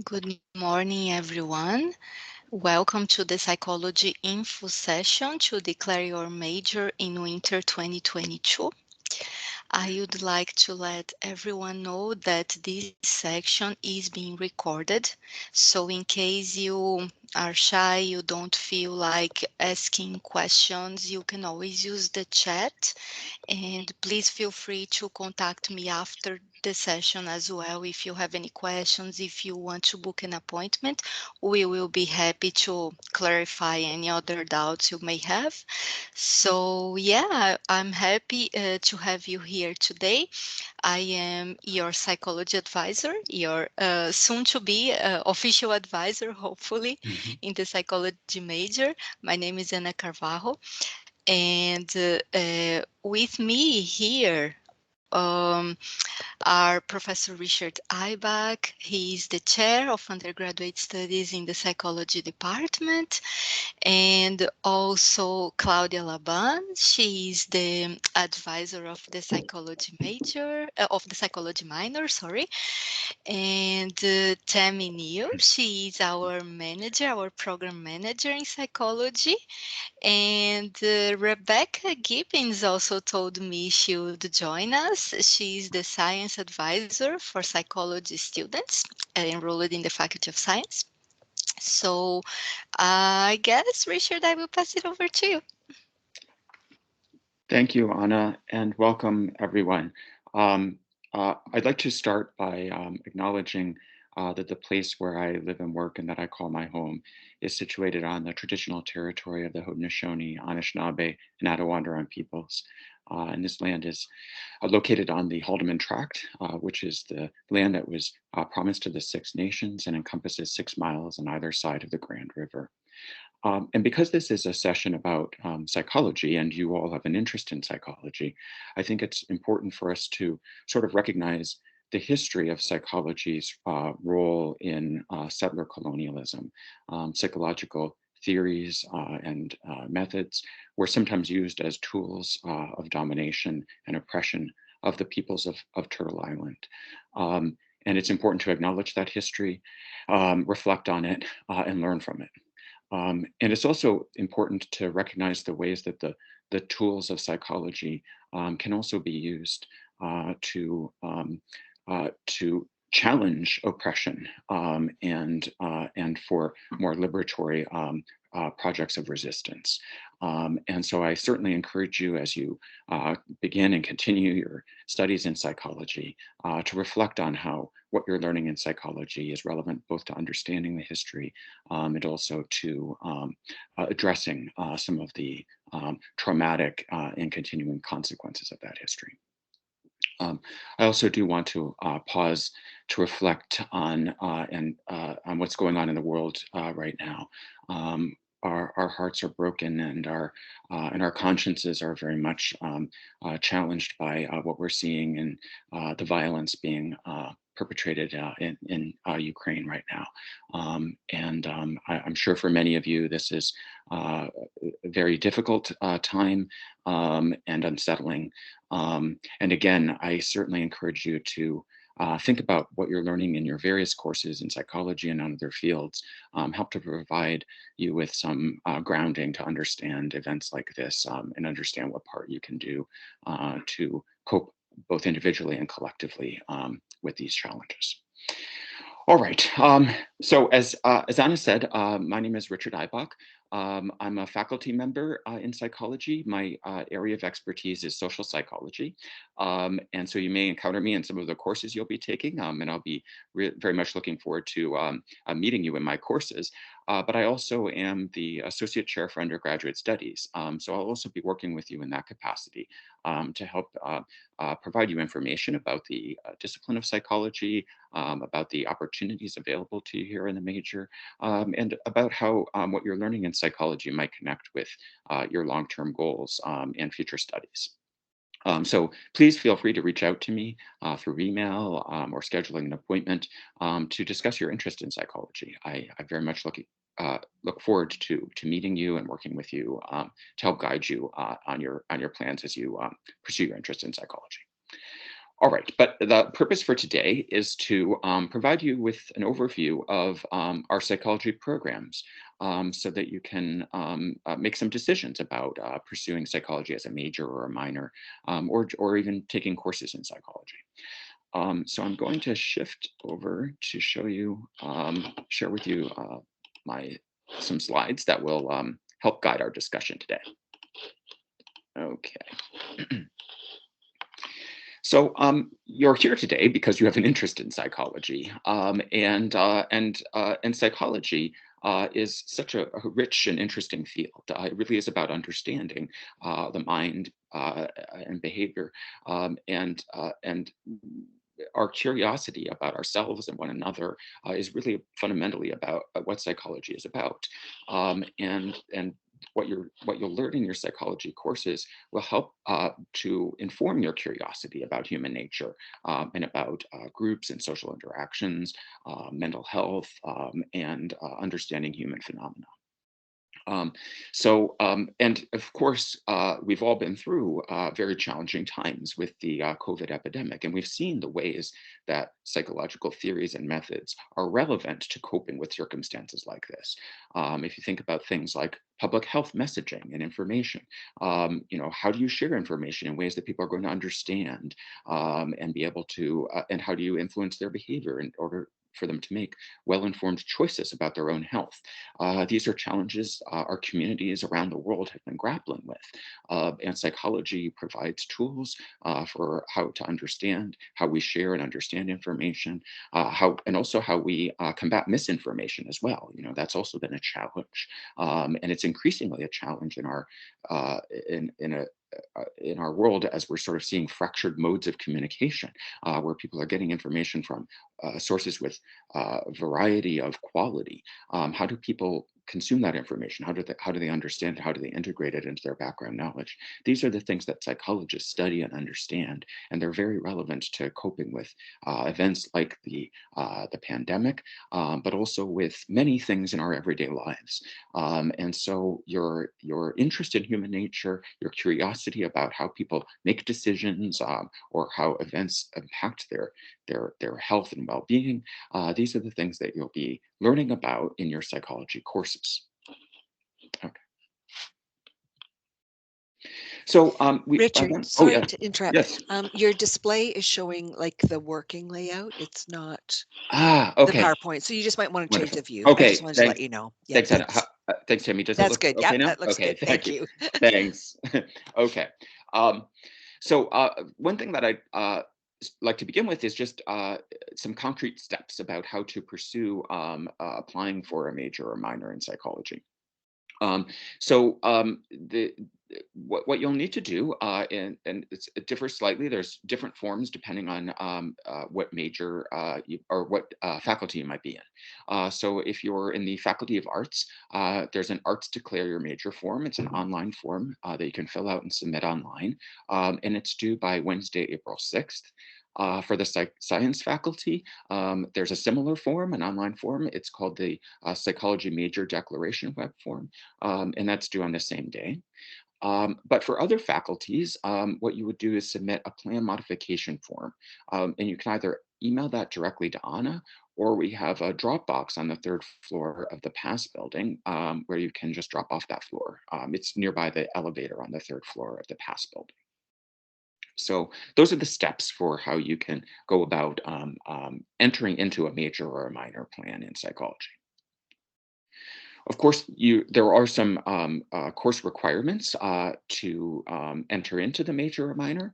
Good morning, everyone. Welcome to the Psychology Info session to declare your major in winter 2022. I would like to let everyone know that this section is being recorded. So in case you are shy, you don't feel like asking questions, you can always use the chat. And please feel free to contact me after the session as well if you have any questions, if you want to book an appointment. We will be happy to clarify any other doubts you may have. So yeah, I'm happy to have you here today. I am your psychology advisor, your soon to be official advisor, hopefully, Mhm. in the psychology major. My name is Ana Carvalho, and with me here are Professor Richard Eibach. He is the chair of undergraduate studies in the psychology department, and also Claudia Laban. She is the advisor of the psychology major, of the psychology minor, sorry. And Tammy Neal, she is our manager, our program manager in psychology. And Rebecca Gibbons also told me she would join us. She is the science advisor for psychology students enrolled in the Faculty of Science. So I guess, Richard, I will pass it over to you. Thank you, Anna, and welcome everyone. I'd like to start by acknowledging that the place where I live and work and that I call my home is situated on the traditional territory of the Haudenosaunee, Anishinaabe, and Attawandaron peoples. And this land is located on the Haldeman Tract, which is the land that was promised to the Six Nations and encompasses 6 miles on either side of the Grand River. And because this is a session about psychology and you all have an interest in psychology, I think it's important for us to sort of recognize the history of psychology's role in settler colonialism. Psychological theories and methods were sometimes used as tools of domination and oppression of the peoples of Turtle Island. And it's important to acknowledge that history, reflect on it, and learn from it. And it's also important to recognize the ways that the tools of psychology can also be used to challenge oppression and for more liberatory projects of resistance. And so I certainly encourage you as you begin and continue your studies in psychology to reflect on how what you're learning in psychology is relevant both to understanding the history and also to addressing some of the traumatic and continuing consequences of that history. Um, I also do want to pause to reflect on what's going on in the world right now. Our hearts are broken and our consciences are very much challenged by what we're seeing and the violence being perpetrated in Ukraine right now. I'm sure for many of you, this is a very difficult time and unsettling. And again, I certainly encourage you to think about what you're learning in your various courses in psychology and other fields, help to provide you with some grounding to understand events like this and understand what part you can do to cope both individually and collectively with these challenges. All right. So as Anna said, my name is Richard Eibach. I'm a faculty member in psychology. My area of expertise is social psychology. And so you may encounter me in some of the courses you'll be taking, and I'll be very much looking forward to meeting you in my courses. But I also am the Associate Chair for Undergraduate Studies. So I'll also be working with you in that capacity to help provide you information about the discipline of psychology, about the opportunities available to you here in the major, and about how what you're learning in psychology might connect with your long-term goals and future studies. So please feel free to reach out to me through email or scheduling an appointment to discuss your interest in psychology. I very much look forward to meeting you and working with you to help guide you on your plans as you pursue your interest in psychology. All right, but the purpose for today is to provide you with an overview of our psychology programs so that you can make some decisions about pursuing psychology as a major or a minor, or even taking courses in psychology. So I'm going to shift over to show you, share with you my some slides that will help guide our discussion today. Okay. So you're here today because you have an interest in psychology, and psychology is such a rich and interesting field. It really is about understanding the mind and behavior, and our curiosity about ourselves and one another is really fundamentally about what psychology is about, and what you'll learn in your psychology courses will help to inform your curiosity about human nature and about groups and social interactions, mental health, and understanding human phenomena. Um, and of course, we've all been through very challenging times with the COVID epidemic, and we've seen the ways that psychological theories and methods are relevant to coping with circumstances like this. If you think about things like public health messaging and information, how do you share information in ways that people are going to understand and be able to, and how do you influence their behavior in order for them to make well-informed choices about their own health? These are challenges our communities around the world have been grappling with. And psychology provides tools for how to understand how we share and understand information, and also how we combat misinformation as well. That's also been a challenge, and it's increasingly a challenge in our in our world as we're sort of seeing fractured modes of communication, where people are getting information from sources with variety of quality. How do people consume that information? How do they understand it? How do they integrate it into their background knowledge? These are the things that psychologists study and understand, and they're very relevant to coping with events like the pandemic, but also with many things in our everyday lives. And so your interest in human nature, your curiosity about how people make decisions, or how events impact their health and well-being, these are the things that you'll be learning about in your psychology courses. Okay. So Richard, oh sorry yeah, to interrupt. yes. Your display is showing like the working layout. It's not the Okay, PowerPoint. So you just might want to change wonderful. the view. I just Okay, wanted to let thanks. you know. Yeah, Thanks, Hannah. thanks. Thanks, Tammy. Does it That's look good. okay Yep, now? that looks Okay, good. thank Thank you. you. Thanks. Okay. Um, so one thing that I'd like to begin with is just some concrete steps about how to pursue applying for a major or minor in psychology. Um, so what you'll need to do, and it differs slightly. There's different forms depending on what major or what faculty you might be in. So if you're in the Faculty of Arts, there's an Arts Declare Your Major form. It's an online form that you can fill out and submit online, and it's due by Wednesday, April 6th. For the science faculty, there's a similar form, an online form. It's called the Psychology Major Declaration Web form, and that's due on the same day. But for other faculties, what you would do is submit a plan modification form, and you can either email that directly to Anna, or we have a Dropbox on the third floor of the Pass building, where you can just drop off that floor. It's nearby the elevator on the third floor of the Pass building. So those are the steps for how you can go about entering into a major or a minor plan in psychology. Of course, there are some course requirements to enter into the major or minor.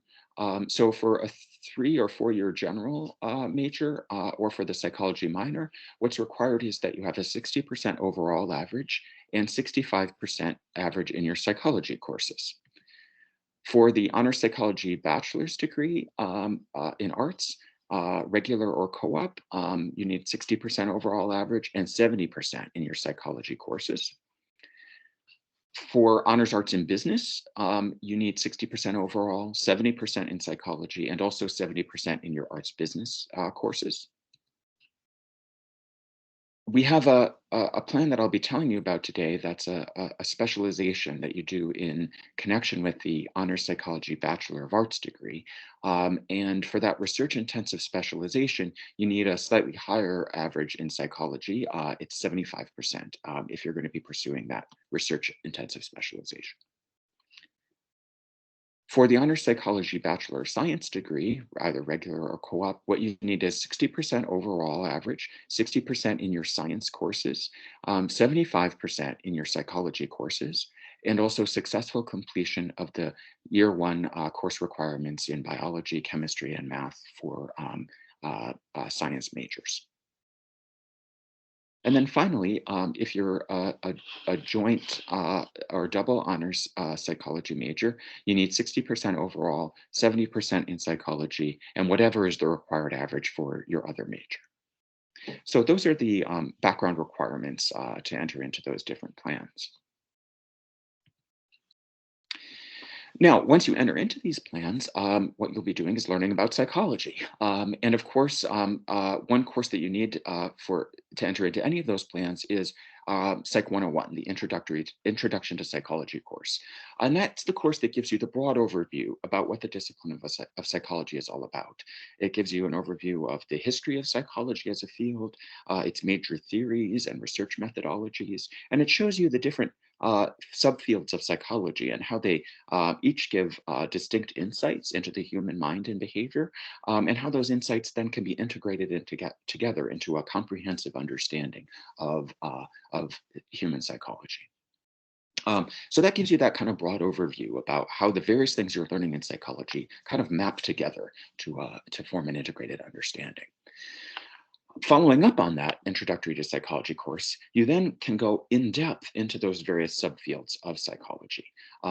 So for a 3 or 4 year general major, or for the psychology minor, what's required is that you have a 60% overall average and 65% average in your psychology courses. For the honor psychology bachelor's degree in arts, regular or co-op, you need 60% overall average and 70% in your psychology courses. For honors arts in business, you need 60% overall, 70% in psychology, and also 70% in your arts business courses. We have a plan that I'll be telling you about today that's a specialization that you do in connection with the Honors Psychology Bachelor of Arts degree. And for that research intensive specialization, you need a slightly higher average in psychology. It's 75% if you're going to be pursuing that research intensive specialization. For the honors psychology bachelor of science degree, either regular or co-op, what you need is 60% overall average, 60% in your science courses, 75% in your psychology courses, and also successful completion of the year one course requirements in biology, chemistry, and math for science majors. And then finally, if you're a joint or double honors psychology major, you need 60% overall, 70% in psychology, and whatever is the required average for your other major. So those are the background requirements to enter into those different plans. Now, once you enter into these plans, what you'll be doing is learning about psychology. And of course, one course that you need to enter into any of those plans is Psych 101, the Introduction to Psychology course. And that's the course that gives you the broad overview about what the discipline of psychology is all about. It gives you an overview of the history of psychology as a field, its major theories and research methodologies, and it shows you the different subfields of psychology and how they each give distinct insights into the human mind and behavior, and how those insights then can be integrated together into a comprehensive understanding of human psychology. So that gives you that kind of broad overview about how the various things you're learning in psychology kind of map together to form an integrated understanding. Following up on that introductory to psychology course, you then can go in depth into those various subfields of psychology.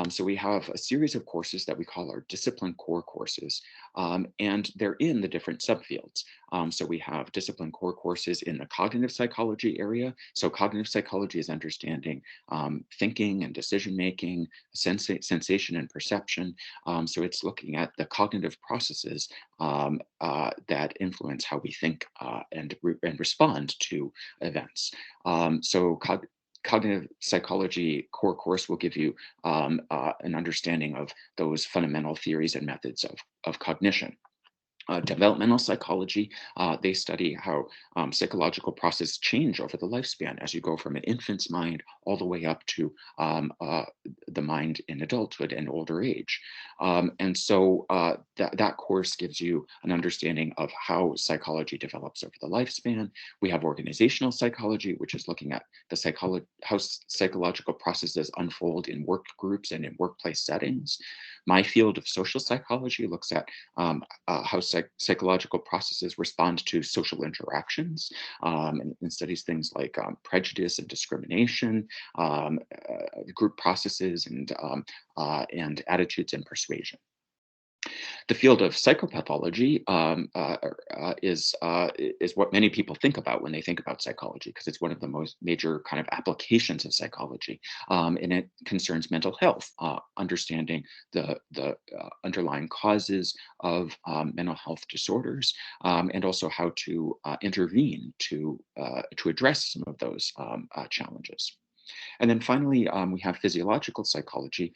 So we have a series of courses that we call our discipline core courses, and they're in the different subfields. So we have discipline core courses in the cognitive psychology area. So cognitive psychology is understanding thinking and decision making, sensation and perception. So it's looking at the cognitive processes that influence how we think and respond to events. Cognitive psychology core course will give you an understanding of those fundamental theories and methods of cognition. Developmental psychology, they study how psychological processes change over the lifespan as you go from an infant's mind all the way up to the mind in adulthood and older age. And so that course gives you an understanding of how psychology develops over the lifespan. We have organizational psychology, which is looking at how psychological processes unfold in work groups and in workplace settings. My field of social psychology looks at how psychological processes respond to social interactions, and studies things like prejudice and discrimination, group processes, and attitudes and persuasion. The field of psychopathology is what many people think about when they think about psychology, because it's one of the most major kind of applications of psychology, and it concerns mental health, understanding the underlying causes of mental health disorders, and also how to intervene to address some of those challenges. And then finally, we have physiological psychology,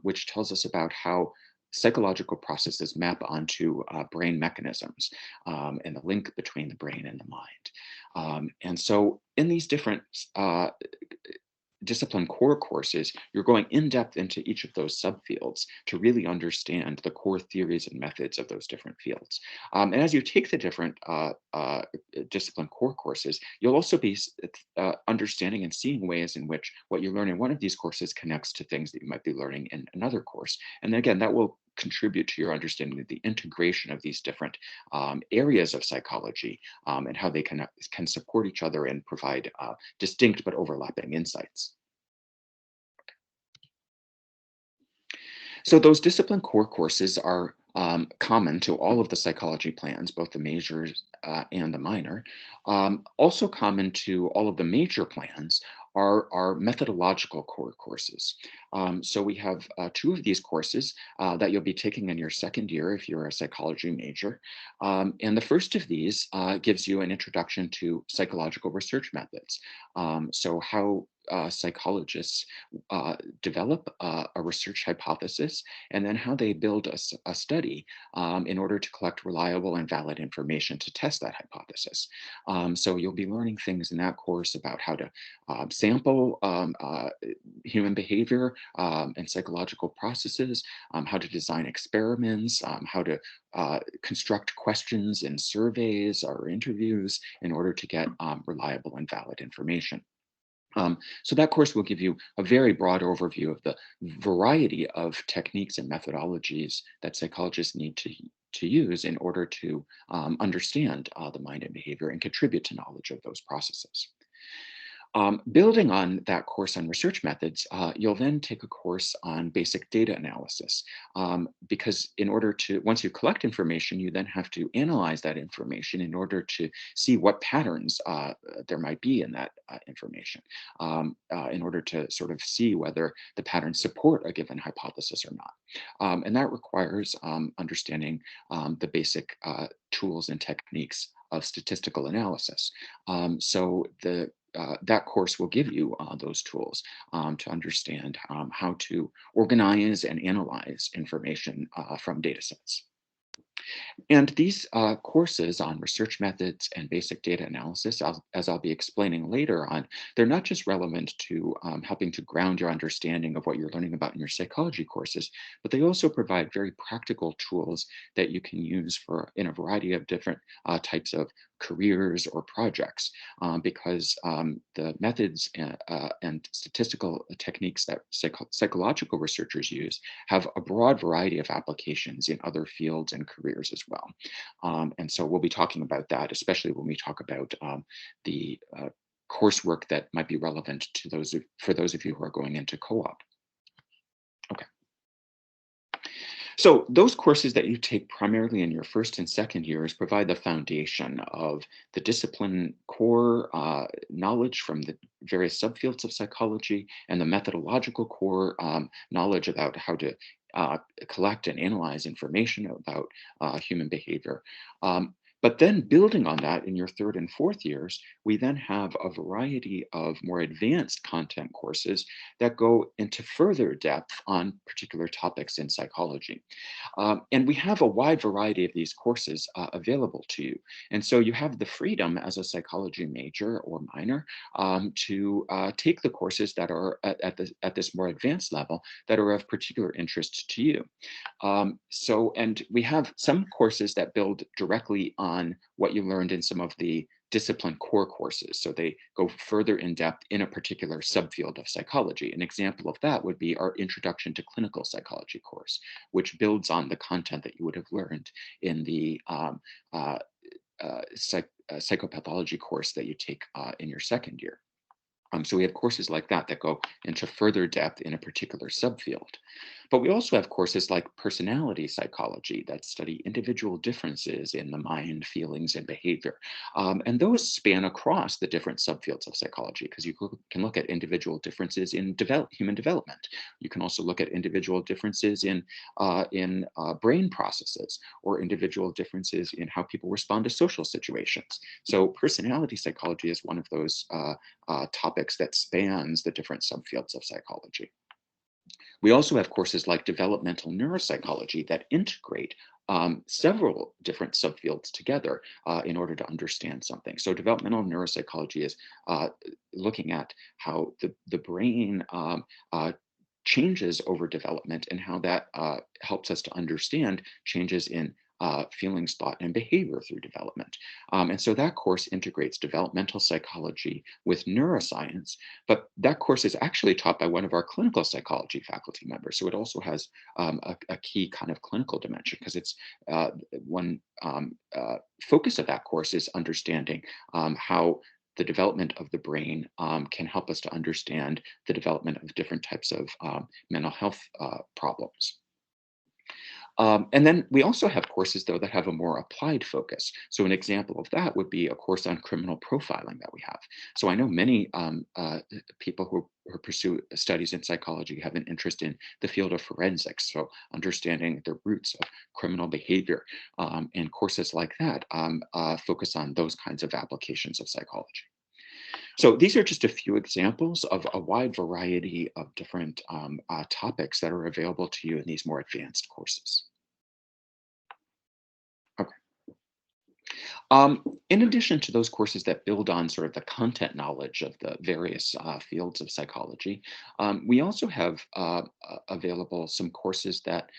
which tells us about how psychological processes map onto brain mechanisms, and the link between the brain and the mind. And so in these different discipline core courses, you're going in depth into each of those subfields to really understand the core theories and methods of those different fields. And as you take the different discipline core courses, you'll also be understanding and seeing ways in which what you learn in one of these courses connects to things that you might be learning in another course. And again, that will contribute to your understanding of the integration of these different areas of psychology, and how they can support each other and provide distinct but overlapping insights. So those discipline core courses are common to all of the psychology plans, both the majors and the minor. Also common to all of the major plans are our methodological core courses. So we have two of these courses that you'll be taking in your second year if you're a psychology major. And the first of these gives you an introduction to psychological research methods. So how psychologists develop a research hypothesis, and then how they build a study in order to collect reliable and valid information to test that hypothesis. So you'll be learning things in that course about how to sample human behavior and psychological processes, how to design experiments, how to construct questions in surveys or interviews in order to get reliable and valid information. So that course will give you a very broad overview of the variety of techniques and methodologies that psychologists need to use in order to understand the mind and behavior and contribute to knowledge of those processes. Building on that course on research methods, you'll then take a course on basic data analysis. Because in order to, once you collect information, you then have to analyze that information in order to see what patterns there might be in that information, in order to sort of see whether the patterns support a given hypothesis or not. And that requires understanding the basic tools and techniques of statistical analysis. So that course will give you those tools to understand how to organize and analyze information from data sets. And these courses on research methods and basic data analysis, as I'll be explaining later on, they're not just relevant to helping to ground your understanding of what you're learning about in your psychology courses, but they also provide very practical tools that you can use for in a variety of different types of careers or projects, because the methods and statistical techniques that psychological researchers use have a broad variety of applications in other fields and careers as well. And so we'll be talking about that, especially when we talk about the coursework that might be relevant to for those of you who are going into co-op. Okay. So those courses that you take primarily in your first and second years provide the foundation of the discipline core knowledge from the various subfields of psychology and the methodological core knowledge about how to collect and analyze information about human behavior. But then building on that in your third and fourth years, we then have a variety of more advanced content courses that go into further depth on particular topics in psychology. And we have a wide variety of these courses available to you. And so you have the freedom as a psychology major or minor to take the courses that are at this more advanced level that are of particular interest to you. And we have some courses that build directly on what you learned in some of the discipline core courses. So they go further in depth in a particular subfield of psychology. An example of that would be our Introduction to Clinical Psychology course, which builds on the content that you would have learned in the psychopathology course that you take in your second year. So we have courses like that that go into further depth in a particular subfield. But we also have courses like personality psychology that study individual differences in the mind, feelings, and behavior. And those span across the different subfields of psychology because you can look at individual differences in human development. You can also look at individual differences in brain processes or individual differences in how people respond to social situations. So personality psychology is one of those topics that spans the different subfields of psychology. We also have courses like developmental neuropsychology that integrate several different subfields together in order to understand something. So developmental neuropsychology is looking at how the brain changes over development and how that helps us to understand changes in feelings, thought, and behavior through development. And so that course integrates developmental psychology with neuroscience, but that course is actually taught by one of our clinical psychology faculty members. So it also has a key kind of clinical dimension because it's one focus of that course is understanding how the development of the brain can help us to understand the development of different types of mental health problems. And then we also have courses, though, that have a more applied focus. So an example of that would be a course on criminal profiling that we have. So I know many people who pursue studies in psychology have an interest in the field of forensics, so understanding the roots of criminal behavior. And courses like that focus on those kinds of applications of psychology. So these are just a few examples of a wide variety of different topics that are available to you in these more advanced courses. Okay. In addition to those courses that build on sort of the content knowledge of the various fields of psychology, we also have available some courses that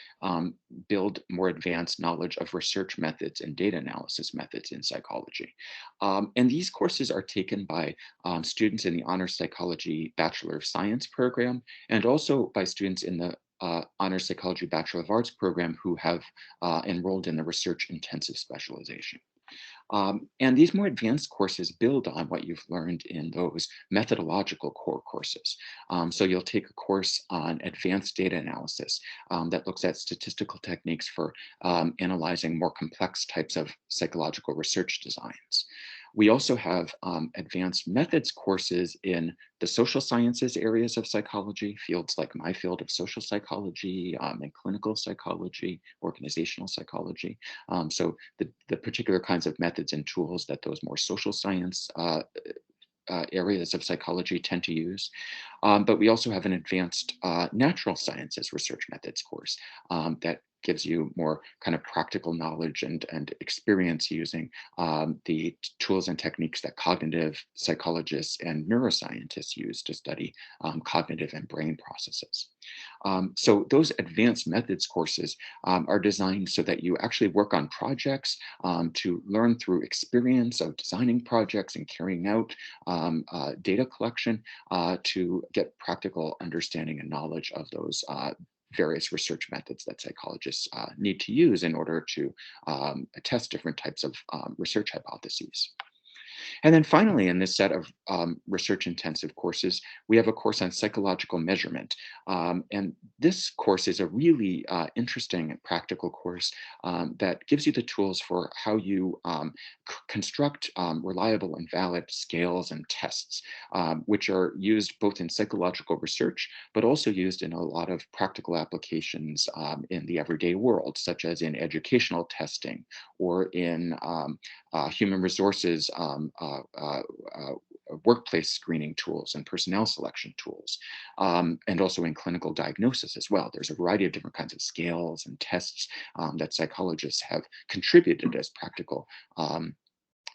build more advanced knowledge of research methods and data analysis methods in psychology. And these courses are taken by students in the Honors Psychology Bachelor of Science program and also by students in the Honors Psychology Bachelor of Arts program who have enrolled in the research intensive specialization. And these more advanced courses build on what you've learned in those methodological core courses. So you'll take a course on advanced data analysis that looks at statistical techniques for analyzing more complex types of psychological research designs. We also have advanced methods courses in the social sciences areas of psychology, fields like my field of social psychology and clinical psychology, organizational psychology. So the particular kinds of methods and tools that those more social science areas of psychology tend to use. But we also have an advanced natural sciences research methods course that gives you more kind of practical knowledge and experience using the tools and techniques that cognitive psychologists and neuroscientists use to study cognitive and brain processes. So those advanced methods courses are designed so that you actually work on projects to learn through experience of designing projects and carrying out data collection to get practical understanding and knowledge of those various research methods that psychologists need to use in order to test different types of research hypotheses. And then finally, in this set of research intensive courses, we have a course on psychological measurement. And this course is a really interesting and practical course that gives you the tools for how you construct reliable and valid scales and tests, which are used both in psychological research, but also used in a lot of practical applications in the everyday world, such as in educational testing or in human resources workplace screening tools and personnel selection tools, and also in clinical diagnosis as well. There's a variety of different kinds of scales and tests that psychologists have contributed as practical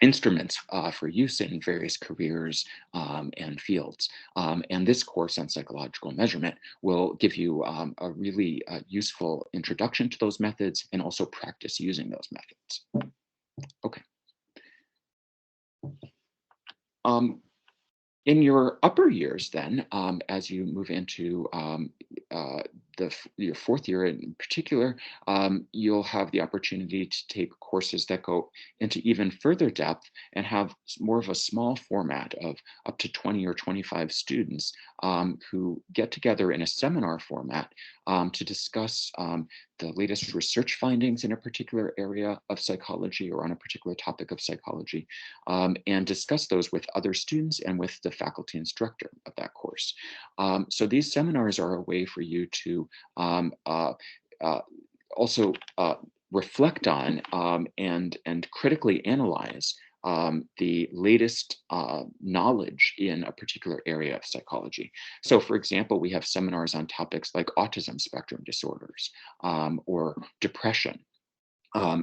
instruments for use in various careers and fields. And this course on psychological measurement will give you a really useful introduction to those methods and also practice using those methods. Okay. In your upper years, then, as you move into your fourth year in particular, you'll have the opportunity to take courses that go into even further depth and have more of a small format of up to 20 or 25 students who get together in a seminar format to discuss the latest research findings in a particular area of psychology or on a particular topic of psychology, and discuss those with other students and with the faculty instructor of that course. So these seminars are a way for you to also reflect on and critically analyze the latest knowledge in a particular area of psychology. So, for example, we have seminars on topics like autism spectrum disorders or depression.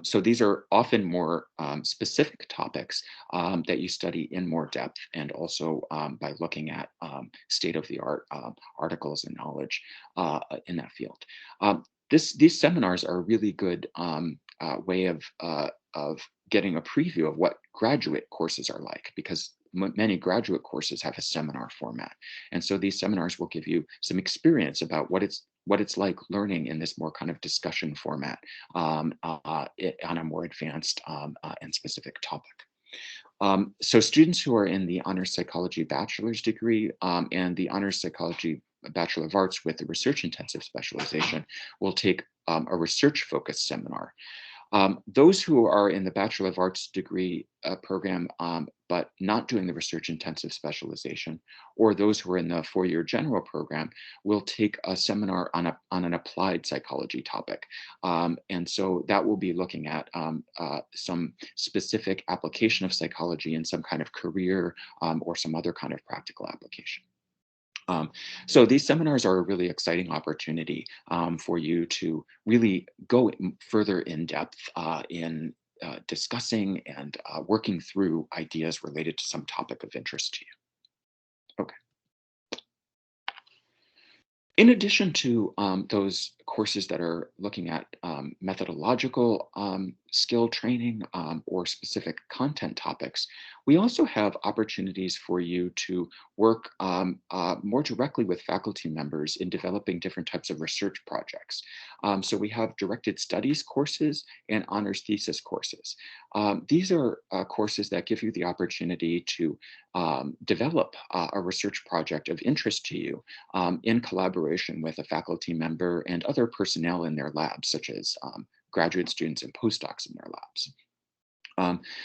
So these are often more specific topics that you study in more depth and also by looking at state-of-the-art articles and knowledge in that field. These seminars are a really good way of getting a preview of what graduate courses are like, because many graduate courses have a seminar format. And so these seminars will give you some experience about what it's like learning in this more kind of discussion format on a more advanced and specific topic. So students who are in the Honors Psychology Bachelor's degree and the Honors Psychology Bachelor of Arts with the research intensive specialization will take a research focused seminar. Those who are in the Bachelor of Arts degree program, but not doing the research intensive specialization, or those who are in the four-year general program, will take a seminar on an applied psychology topic. And so that will be looking at some specific application of psychology in some kind of career or some other kind of practical application. So these seminars are a really exciting opportunity for you to really go further in depth in discussing and working through ideas related to some topic of interest to you. Okay. In addition to those courses that are looking at methodological skill training or specific content topics, we also have opportunities for you to work more directly with faculty members in developing different types of research projects. So we have directed studies courses and honors thesis courses. These are courses that give you the opportunity to develop a research project of interest to you in collaboration with a faculty member and other personnel in their labs, such as graduate students and postdocs in their labs.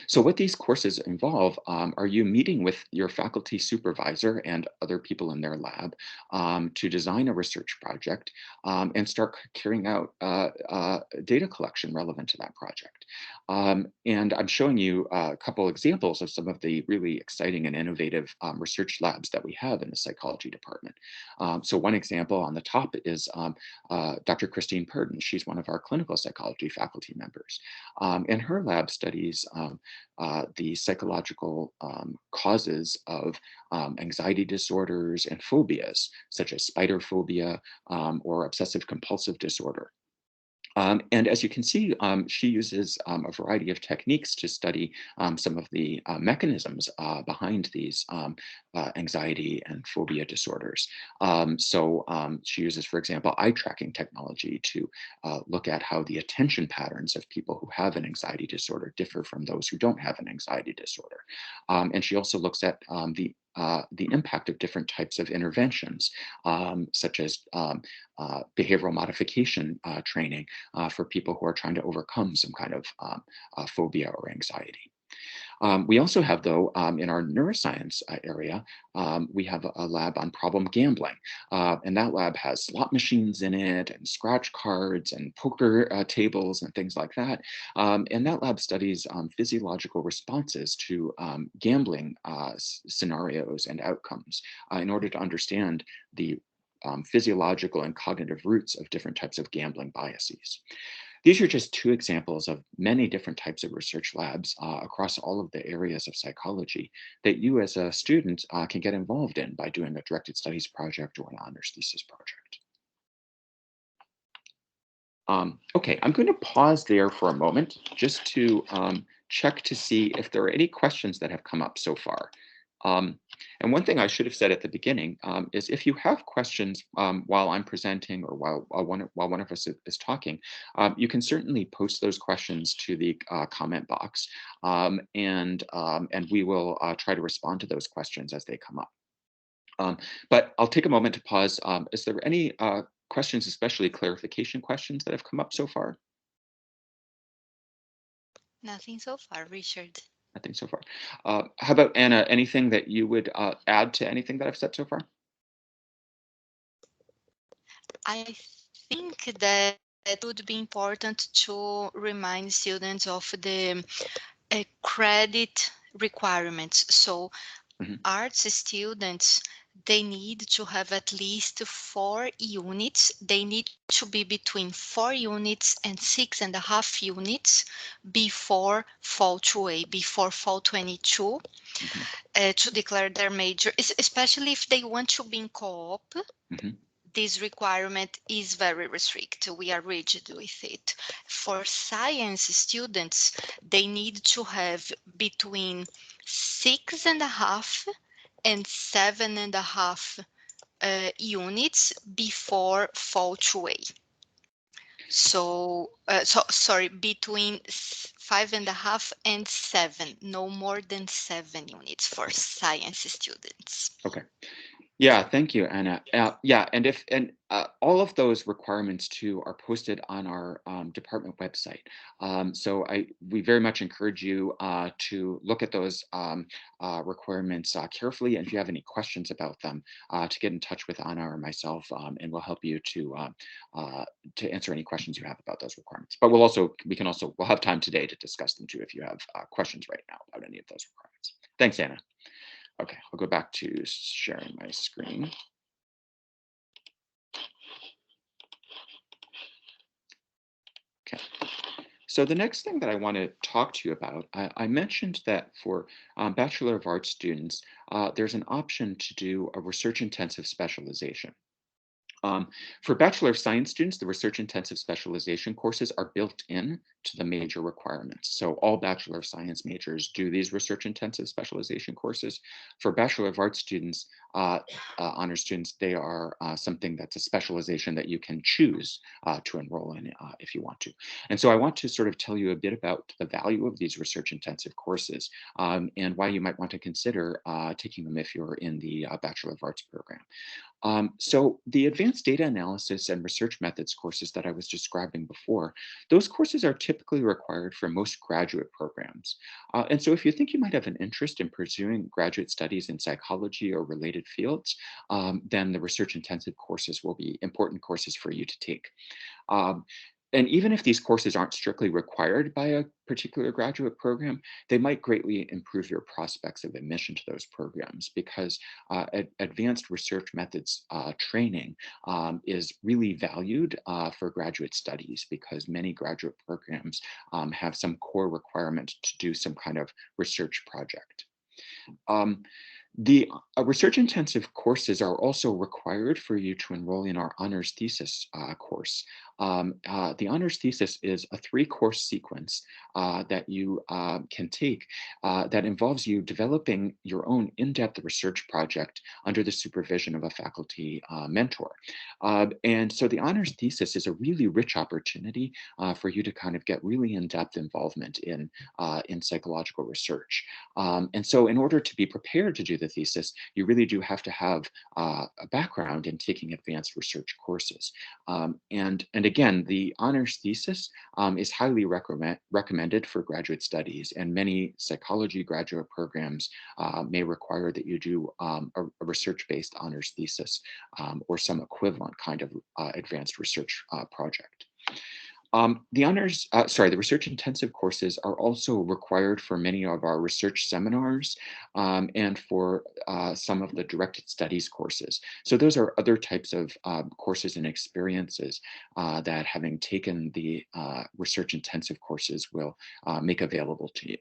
So what these courses involve are you meeting with your faculty supervisor and other people in their lab to design a research project and start carrying out data collection relevant to that project. And I'm showing you a couple examples of some of the really exciting and innovative research labs that we have in the psychology department. So one example on the top is Dr. Christine Purdon. She's one of our clinical psychology faculty members. And her lab studies the psychological causes of anxiety disorders and phobias, such as spider phobia or obsessive compulsive disorder. And as you can see, she uses a variety of techniques to study some of the mechanisms behind these anxiety and phobia disorders. She uses, for example, eye tracking technology to look at how the attention patterns of people who have an anxiety disorder differ from those who don't have an anxiety disorder. And she also looks at the impact of different types of interventions, such as behavioral modification training for people who are trying to overcome some kind of phobia or anxiety. We also have, though, in our neuroscience area, we have a lab on problem gambling. And that lab has slot machines in it and scratch cards and poker tables and things like that. And that lab studies physiological responses to gambling scenarios and outcomes in order to understand the physiological and cognitive roots of different types of gambling biases. These are just two examples of many different types of research labs across all of the areas of psychology that you as a student can get involved in by doing a directed studies project or an honors thesis project. Okay, I'm going to pause there for a moment just to check to see if there are any questions that have come up so far. And one thing I should have said at the beginning is if you have questions while I'm presenting or while one of us is talking, you can certainly post those questions to the comment box, and we will try to respond to those questions as they come up. But I'll take a moment to pause. Is there any questions, especially clarification questions that have come up so far? Nothing so far, Richard. Nothing so far. How about Anna? Anything that you would add to anything that I've said so far? I think that it would be important to remind students of the credit requirements. So arts students, they need to have at least 4 units. They need to be between 4 units and 6.5 units before fall 2A, before fall 22, to declare their major, especially if they want to be in co-op. This requirement is very restricted. We are rigid with it. For science students, they need to have between 6.5 and 7.5 units before fall 2A. So, sorry, between 5.5 and 7, no more than 7 units for science students. Okay. Yeah, thank you, Anna. Yeah, and all of those requirements too are posted on our department website. So we very much encourage you to look at those requirements carefully, and if you have any questions about them, to get in touch with Anna or myself, and we'll help you to answer any questions you have about those requirements. But we'll have time today to discuss them too if you have questions right now about any of those requirements. Thanks, Anna. Okay, I'll go back to sharing my screen. Okay, so the next thing that I want to talk to you about, I mentioned that for Bachelor of Arts students, there's an option to do a research intensive specialization. Um, for Bachelor of Science students, the research intensive specialization courses are built in to the major requirements. So all Bachelor of Science majors do these research intensive specialization courses. For Bachelor of Arts students, honor students, they are something that's a specialization that you can choose to enroll in if you want to. And so I want to sort of tell you a bit about the value of these research intensive courses and why you might want to consider taking them if you're in the Bachelor of Arts program. So the advanced data analysis and research methods courses that I was describing before, those courses are typically required for most graduate programs. And so if you think you might have an interest in pursuing graduate studies in psychology or related fields, then the research intensive courses will be important courses for you to take. Um, and even if these courses aren't strictly required by a particular graduate program, they might greatly improve your prospects of admission to those programs because advanced research methods training is really valued for graduate studies because many graduate programs have some core requirement to do some kind of research project. Um, the research intensive courses are also required for you to enroll in our honors thesis course. The honors thesis is a 3-course sequence that you can take that involves you developing your own in-depth research project under the supervision of a faculty mentor. And so the honors thesis is a really rich opportunity for you to kind of get really in-depth involvement in psychological research. And so in order to be prepared to do the thesis, you really do have to have a background in taking advanced research courses. And again, the honors thesis is highly recommended for graduate studies, and many psychology graduate programs may require that you do a research-based honors thesis or some equivalent kind of advanced research project. The research intensive courses are also required for many of our research seminars and for some of the directed studies courses. So those are other types of courses and experiences that having taken the research intensive courses will make available to you.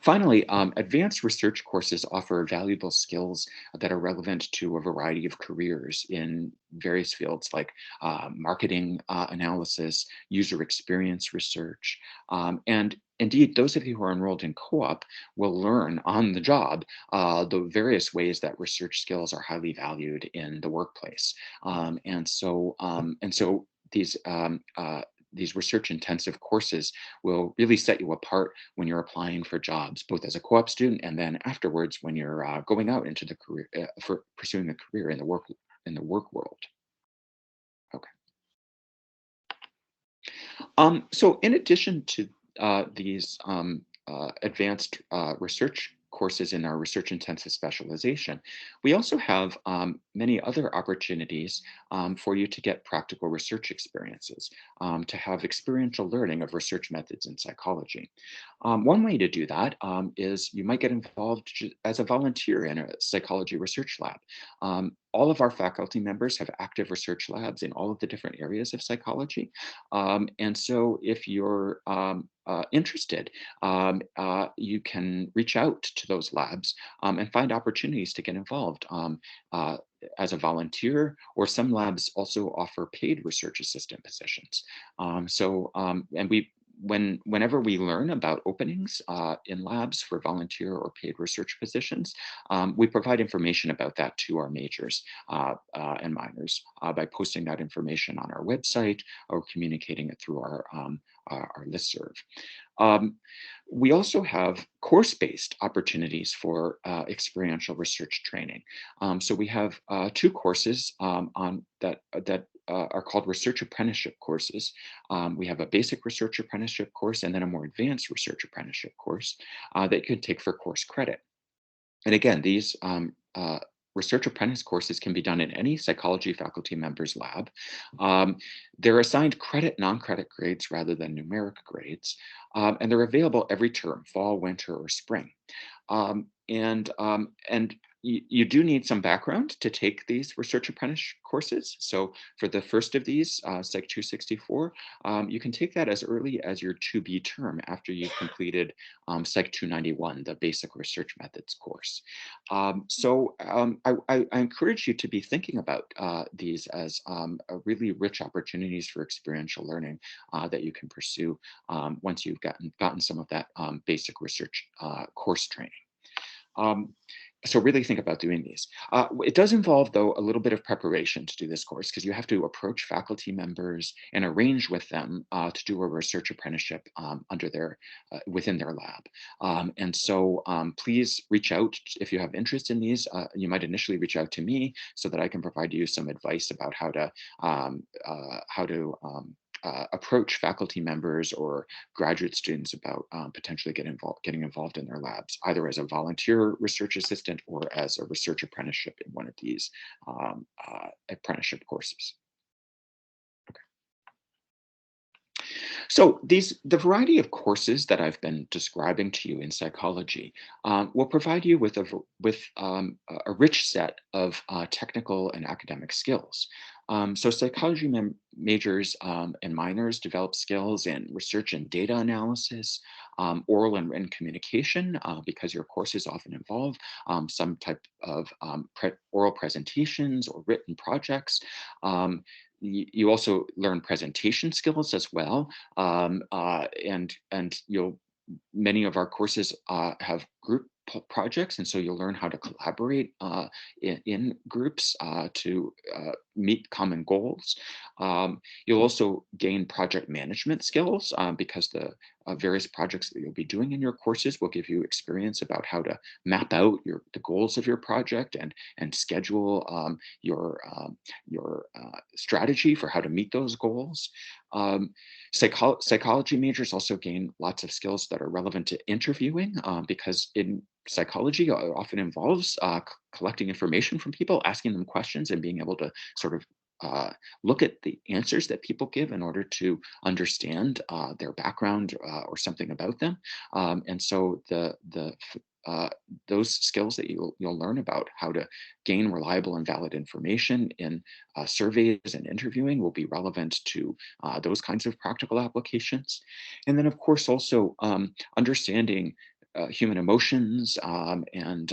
Finally, advanced research courses offer valuable skills that are relevant to a variety of careers in various fields like marketing analysis, user experience research, and indeed, those of you who are enrolled in co-op will learn on the job the various ways that research skills are highly valued in the workplace. And so these research intensive courses will really set you apart when you're applying for jobs, both as a co-op student and then afterwards when you're going out into the career for pursuing a career in the work world. Okay. So in addition to these advanced research courses in our research intensive specialization, we also have many other opportunities for you to get practical research experiences, to have experiential learning of research methods in psychology. One way to do that is you might get involved as a volunteer in a psychology research lab. All of our faculty members have active research labs in all of the different areas of psychology. And so if you're interested, you can reach out to those labs and find opportunities to get involved as a volunteer, or some labs also offer paid research assistant positions. And whenever we learn about openings in labs for volunteer or paid research positions, we provide information about that to our majors and minors by posting that information on our website or communicating it through our listserv. Um, we also have course-based opportunities for experiential research training. So we have two courses on that are called research apprenticeship courses. We have a basic research apprenticeship course and then a more advanced research apprenticeship course that you can take for course credit. And again, these research apprentice courses can be done in any psychology faculty member's lab. They're assigned credit, non-credit grades rather than numeric grades, and they're available every term, fall, winter, or spring. And you do need some background to take these research apprentice courses. So for the first of these, Psych 264, you can take that as early as your 2B term after you've completed Psych 291, the basic research methods course. I encourage you to be thinking about these as really rich opportunities for experiential learning that you can pursue once you've gotten some of that basic research course training. So really think about doing these. It does involve, though, a little bit of preparation to do this course because you have to approach faculty members and arrange with them to do a research apprenticeship within their lab. And so please reach out if you have interest in these. You might initially reach out to me so that I can provide you some advice about how to approach faculty members or graduate students about potentially getting involved in their labs, either as a volunteer research assistant or as a research apprenticeship in one of these apprenticeship courses. So the variety of courses that I've been describing to you in psychology will provide you with a rich set of technical and academic skills. So psychology majors and minors develop skills in research and data analysis, oral and written communication, because your courses often involve some type of oral presentations or written projects. You also learn presentation skills as well, and you'll many of our courses have group projects, and so you'll learn how to collaborate in groups to meet common goals. You'll also gain project management skills because the various projects that you'll be doing in your courses will give you experience about how to map out the goals of your project and schedule your strategy for how to meet those goals. Psychology majors also gain lots of skills that are relevant to interviewing because in psychology often involves collecting information from people, asking them questions, and being able to sort of look at the answers that people give in order to understand their background or something about them. And so those skills that you'll learn about how to gain reliable and valid information in surveys and interviewing will be relevant to those kinds of practical applications. And then, of course, also understanding human emotions and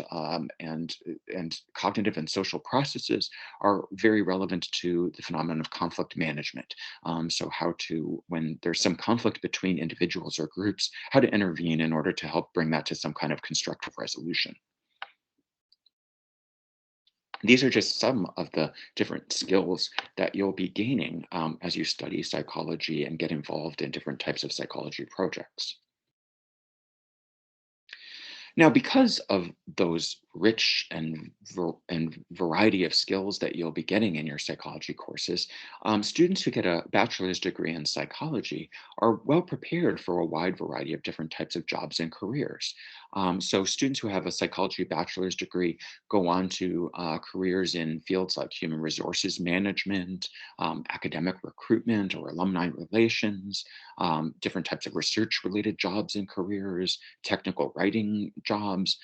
cognitive and social processes are very relevant to the phenomenon of conflict management. So how to, when there's some conflict between individuals or groups, how to intervene in order to help bring that to some kind of constructive resolution. These are just some of the different skills that you'll be gaining as you study psychology and get involved in different types of psychology projects. Now, because of those rich and variety of skills that you'll be getting in your psychology courses, students who get a bachelor's degree in psychology are well prepared for a wide variety of different types of jobs and careers. So students who have a psychology bachelor's degree go on to careers in fields like human resources management, academic recruitment or alumni relations, different types of research related jobs and careers, technical writing jobs.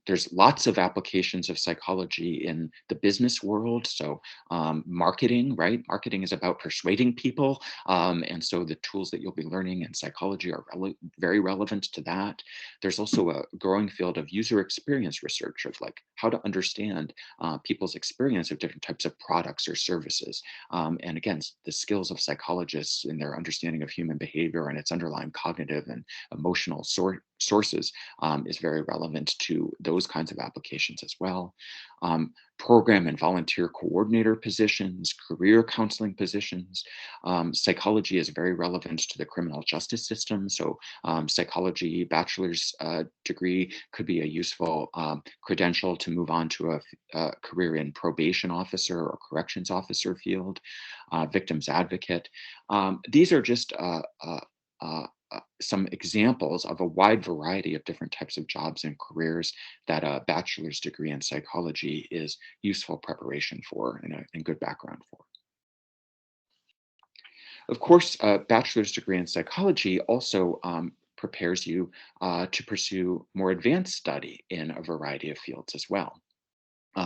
There's lots of applications of psychology in the business world. So marketing, right? Marketing is about persuading people. And so the tools that you'll be learning in psychology are very relevant to that. There's also a growing field of user experience research of like how to understand people's experience of different types of products or services. And again, the skills of psychologists in their understanding of human behavior and its underlying cognitive and emotional sources is very relevant to those kinds of applications as well. Program and volunteer coordinator positions, career counseling positions. Psychology is very relevant to the criminal justice system. So psychology bachelor's degree could be a useful credential to move on to a career in probation officer or corrections officer field, victims advocate. These are just some examples of a wide variety of different types of jobs and careers that a bachelor's degree in psychology is useful preparation for and good background for. Of course, a bachelor's degree in psychology also prepares you to pursue more advanced study in a variety of fields as well.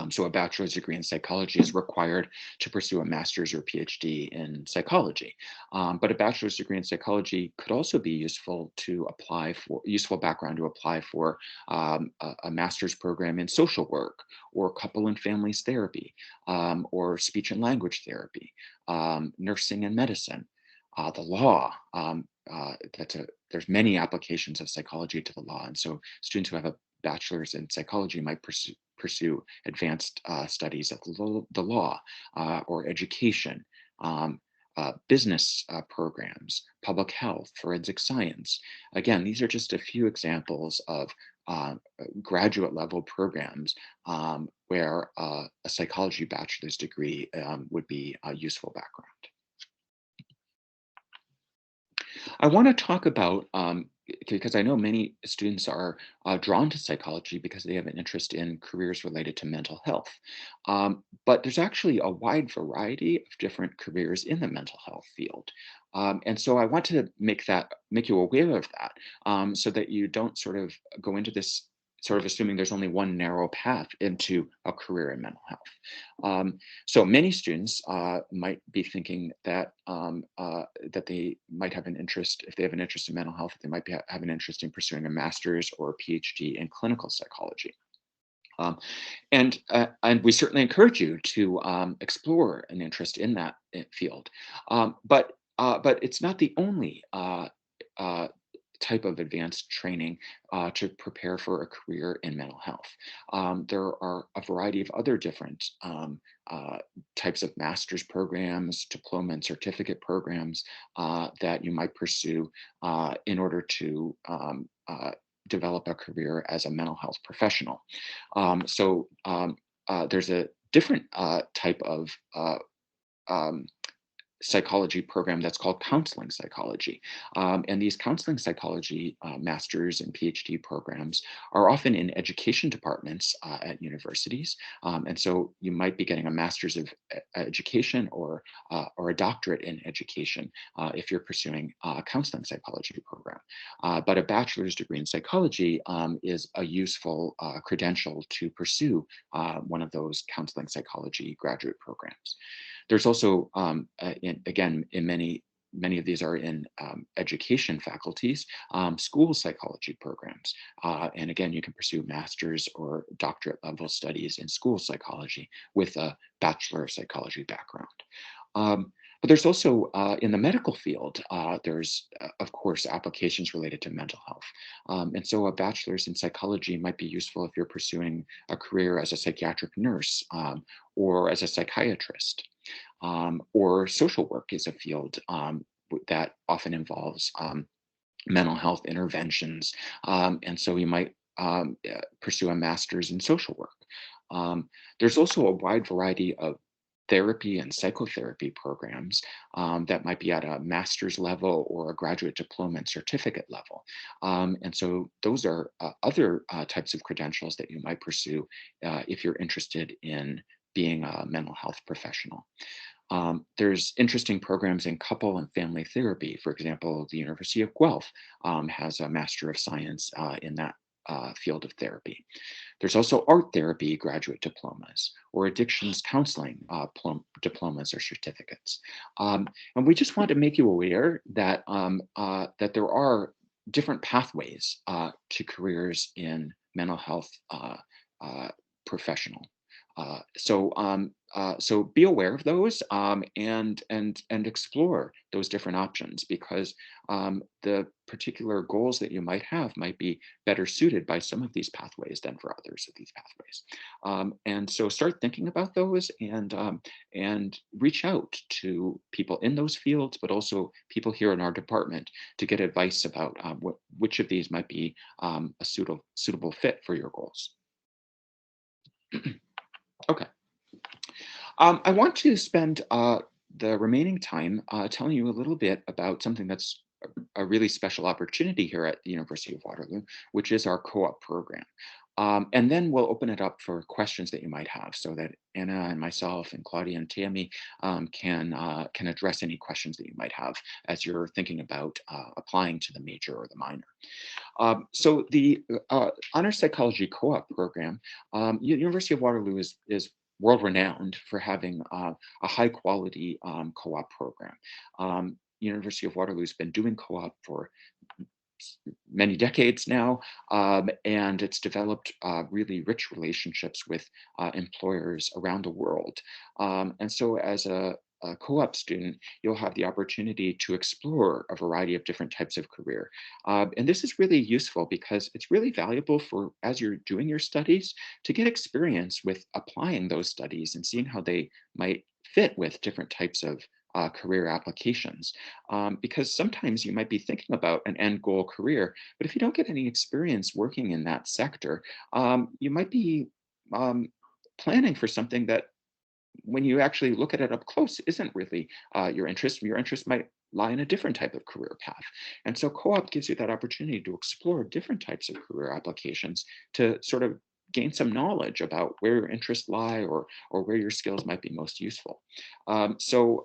So a bachelor's degree in psychology is required to pursue a master's or PhD in psychology. But a bachelor's degree in psychology could also be useful to apply for useful background to apply for a master's program in social work or couple and families therapy or speech and language therapy, nursing and medicine, the law. There's many applications of psychology to the law, and so students who have a bachelor's in psychology might pursue advanced studies of the law or education, business programs, public health, forensic science. Again, these are just a few examples of graduate level programs where a psychology bachelor's degree would be a useful background. I want to talk about, because I know many students are drawn to psychology because they have an interest in careers related to mental health. But there's actually a wide variety of different careers in the mental health field. And so I want to make you aware of that so that you don't sort of go into this sort of assuming there's only one narrow path into a career in mental health. So many students might be thinking that they might have an interest, if they have an interest in mental health, they might have an interest in pursuing a master's or a PhD in clinical psychology. And we certainly encourage you to explore an interest in that field. But it's not the only uh, type of advanced training to prepare for a career in mental health. There are a variety of other different types of master's programs, diploma and certificate programs that you might pursue in order to develop a career as a mental health professional. There's a different type of um, psychology program that's called counseling psychology. And these counseling psychology master's and PhD programs are often in education departments at universities. And so you might be getting a master's of education or a doctorate in education if you're pursuing a counseling psychology program. But a bachelor's degree in psychology is a useful credential to pursue one of those counseling psychology graduate programs. There's also, again, in many of these are in education faculties, school psychology programs. And again, you can pursue master's or doctorate level studies in school psychology with a Bachelor of Psychology background. But there's also in the medical field, there's, of course, applications related to mental health. And so a bachelor's in psychology might be useful if you're pursuing a career as a psychiatric nurse or as a psychiatrist. Or social work is a field that often involves mental health interventions. And so you might pursue a master's in social work. There's also a wide variety of therapy and psychotherapy programs that might be at a master's level or a graduate diploma and certificate level. And so those are other types of credentials that you might pursue if you're interested in being a mental health professional. There's interesting programs in couple and family therapy. For example, the University of Guelph has a Master of Science in that field of therapy. There's also art therapy graduate diplomas or addictions counseling diplomas or certificates. And we just want to make you aware that, that there are different pathways to careers in mental health uh, professional. So be aware of those, and explore those different options, because the particular goals that you might have might be better suited by some of these pathways than for others of these pathways. And so start thinking about those, and reach out to people in those fields, but also people here in our department to get advice about which of these might be a suitable fit for your goals. Okay. I want to spend the remaining time telling you a little bit about something that's a really special opportunity here at the University of Waterloo, which is our co-op program. And then we'll open it up for questions that you might have, so that Anna and myself and Claudia and Tammy can address any questions that you might have as you're thinking about applying to the major or the minor. So the Honors Psychology Co-op program, University of Waterloo is world renowned for having a high quality co-op program. University of Waterloo has been doing co-op for many decades now, and it's developed really rich relationships with employers around the world. And so as a co-op student, you'll have the opportunity to explore a variety of different types of career. And this is really useful because it's really valuable for, as you're doing your studies, to get experience with applying those studies and seeing how they might fit with different types of career applications. Because sometimes you might be thinking about an end goal career, but if you don't get any experience working in that sector, you might be planning for something that, when you actually look at it up close, isn't really your interest. Your interest might lie in a different type of career path. And so co-op gives you that opportunity to explore different types of career applications, to sort of gain some knowledge about where your interests lie, or where your skills might be most useful. So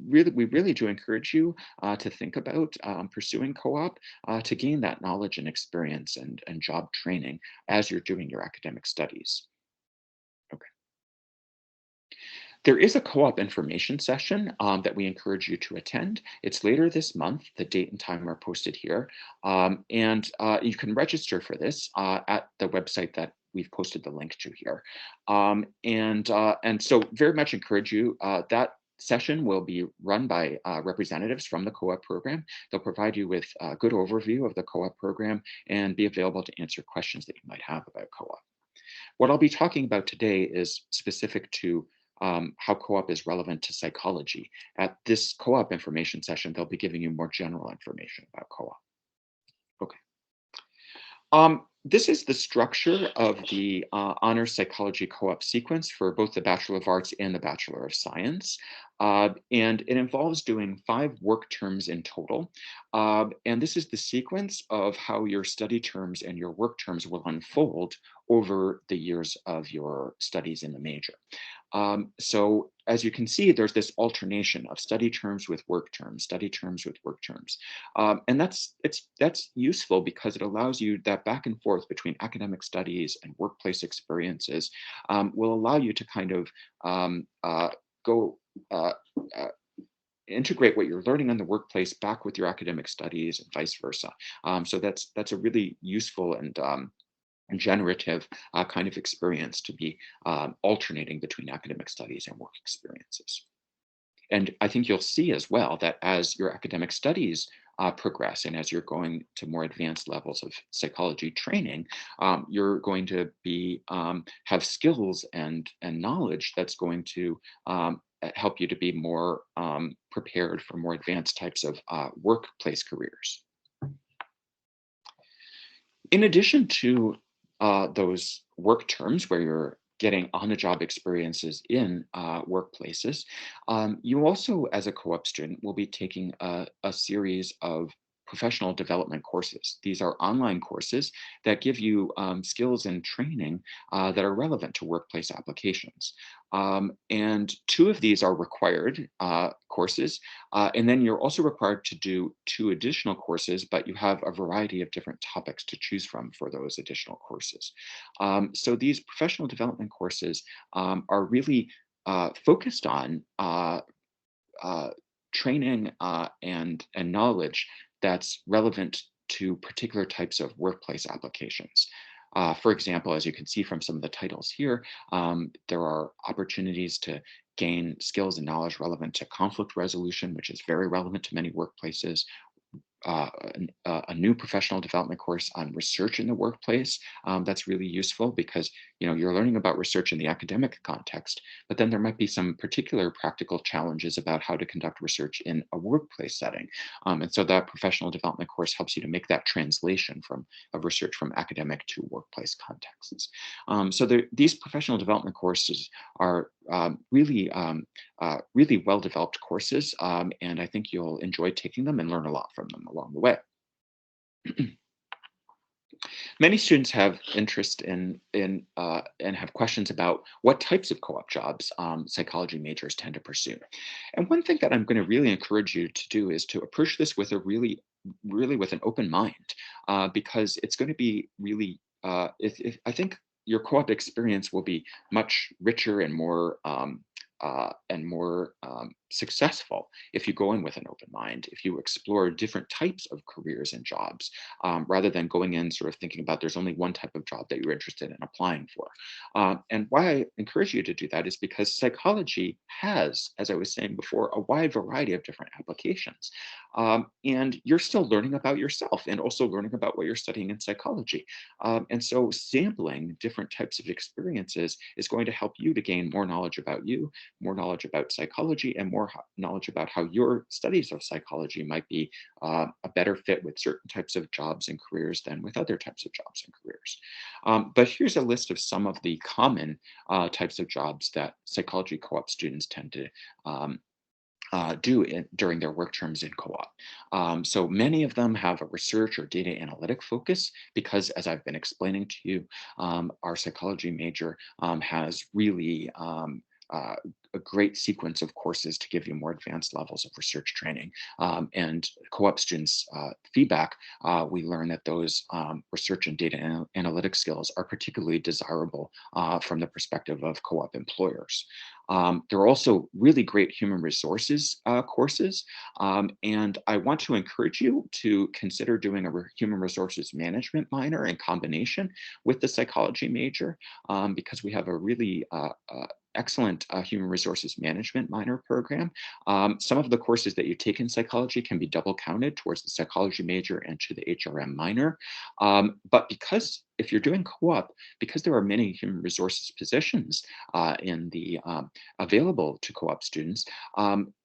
we really do encourage you to think about pursuing co-op to gain that knowledge and experience and job training as you're doing your academic studies. There is a co-op information session that we encourage you to attend. It's later this month. The date and time are posted here. And you can register for this at the website that we've posted the link to here. And so very much encourage you. That session will be run by representatives from the co-op program. They'll provide you with a good overview of the co-op program and be available to answer questions that you might have about co-op. What I'll be talking about today is specific to how co-op is relevant to psychology. At this co-op information session, they'll be giving you more general information about co-op. Okay. This is the structure of the Honors Psychology Co-op sequence for both the Bachelor of Arts and the Bachelor of Science. And it involves doing 5 work terms in total. And this is the sequence of how your study terms and your work terms will unfold over the years of your studies in the major. So as you can see, there's this alternation of study terms with work terms, study terms with work terms. And that's useful because it allows you that back and forth between academic studies and workplace experiences, will allow you to kind of integrate what you're learning in the workplace back with your academic studies and vice versa. So that's a really useful and generative kind of experience to be alternating between academic studies and work experiences. And I think you'll see as well that as your academic studies progress, and as you're going to more advanced levels of psychology training, you're going to be have skills and knowledge that's going to help you to be more prepared for more advanced types of workplace careers. In addition to those work terms where you're getting on-the-job experiences in workplaces, you also, as a co-op student, will be taking a series of professional development courses. These are online courses that give you skills and training that are relevant to workplace applications. And two of these are required courses. And then you're also required to do two additional courses, but you have a variety of different topics to choose from for those additional courses. So these professional development courses are really focused on uh, training and knowledge that's relevant to particular types of workplace applications. For example, as you can see from some of the titles here, there are opportunities to gain skills and knowledge relevant to conflict resolution, which is very relevant to many workplaces, a new professional development course on research in the workplace. That's really useful because you're learning about research in the academic context, but then there might be some particular practical challenges about how to conduct research in a workplace setting. And so that professional development course helps you to make that translation from of research from academic to workplace contexts. So these professional development courses are really well developed courses, and I think you'll enjoy taking them and learn a lot from them along the way. Many students have interest in and have questions about what types of co-op jobs psychology majors tend to pursue. And one thing that I'm going to really encourage you to do is to approach this with a really with an open mind, because it's going to be really if I think your co-op experience will be much richer and more successful if you go in with an open mind, if you explore different types of careers and jobs, rather than going in sort of thinking about there's only one type of job that you're interested in applying for. And why I encourage you to do that is because psychology has, as I was saying before, a wide variety of different applications. And you're still learning about yourself and also learning about what you're studying in psychology. And so sampling different types of experiences is going to help you to gain more knowledge about you, more knowledge about psychology, and more knowledge about how your studies of psychology might be a better fit with certain types of jobs and careers than with other types of jobs and careers. But here's a list of some of the common types of jobs that psychology co-op students tend to during their work terms in co-op. So many of them have a research or data analytic focus because, as I've been explaining to you, our psychology major has really a great sequence of courses to give you more advanced levels of research training. And co-op students' feedback, we learn that those research and data analytic skills are particularly desirable from the perspective of co-op employers. There are also really great human resources courses, and I want to encourage you to consider doing a human resources management minor in combination with the psychology major, because we have a really excellent human resources management minor program. Some of the courses that you take in psychology can be double counted towards the psychology major and to the HRM minor. But because if you're doing co-op, because there are many human resources positions in the available to co-op students,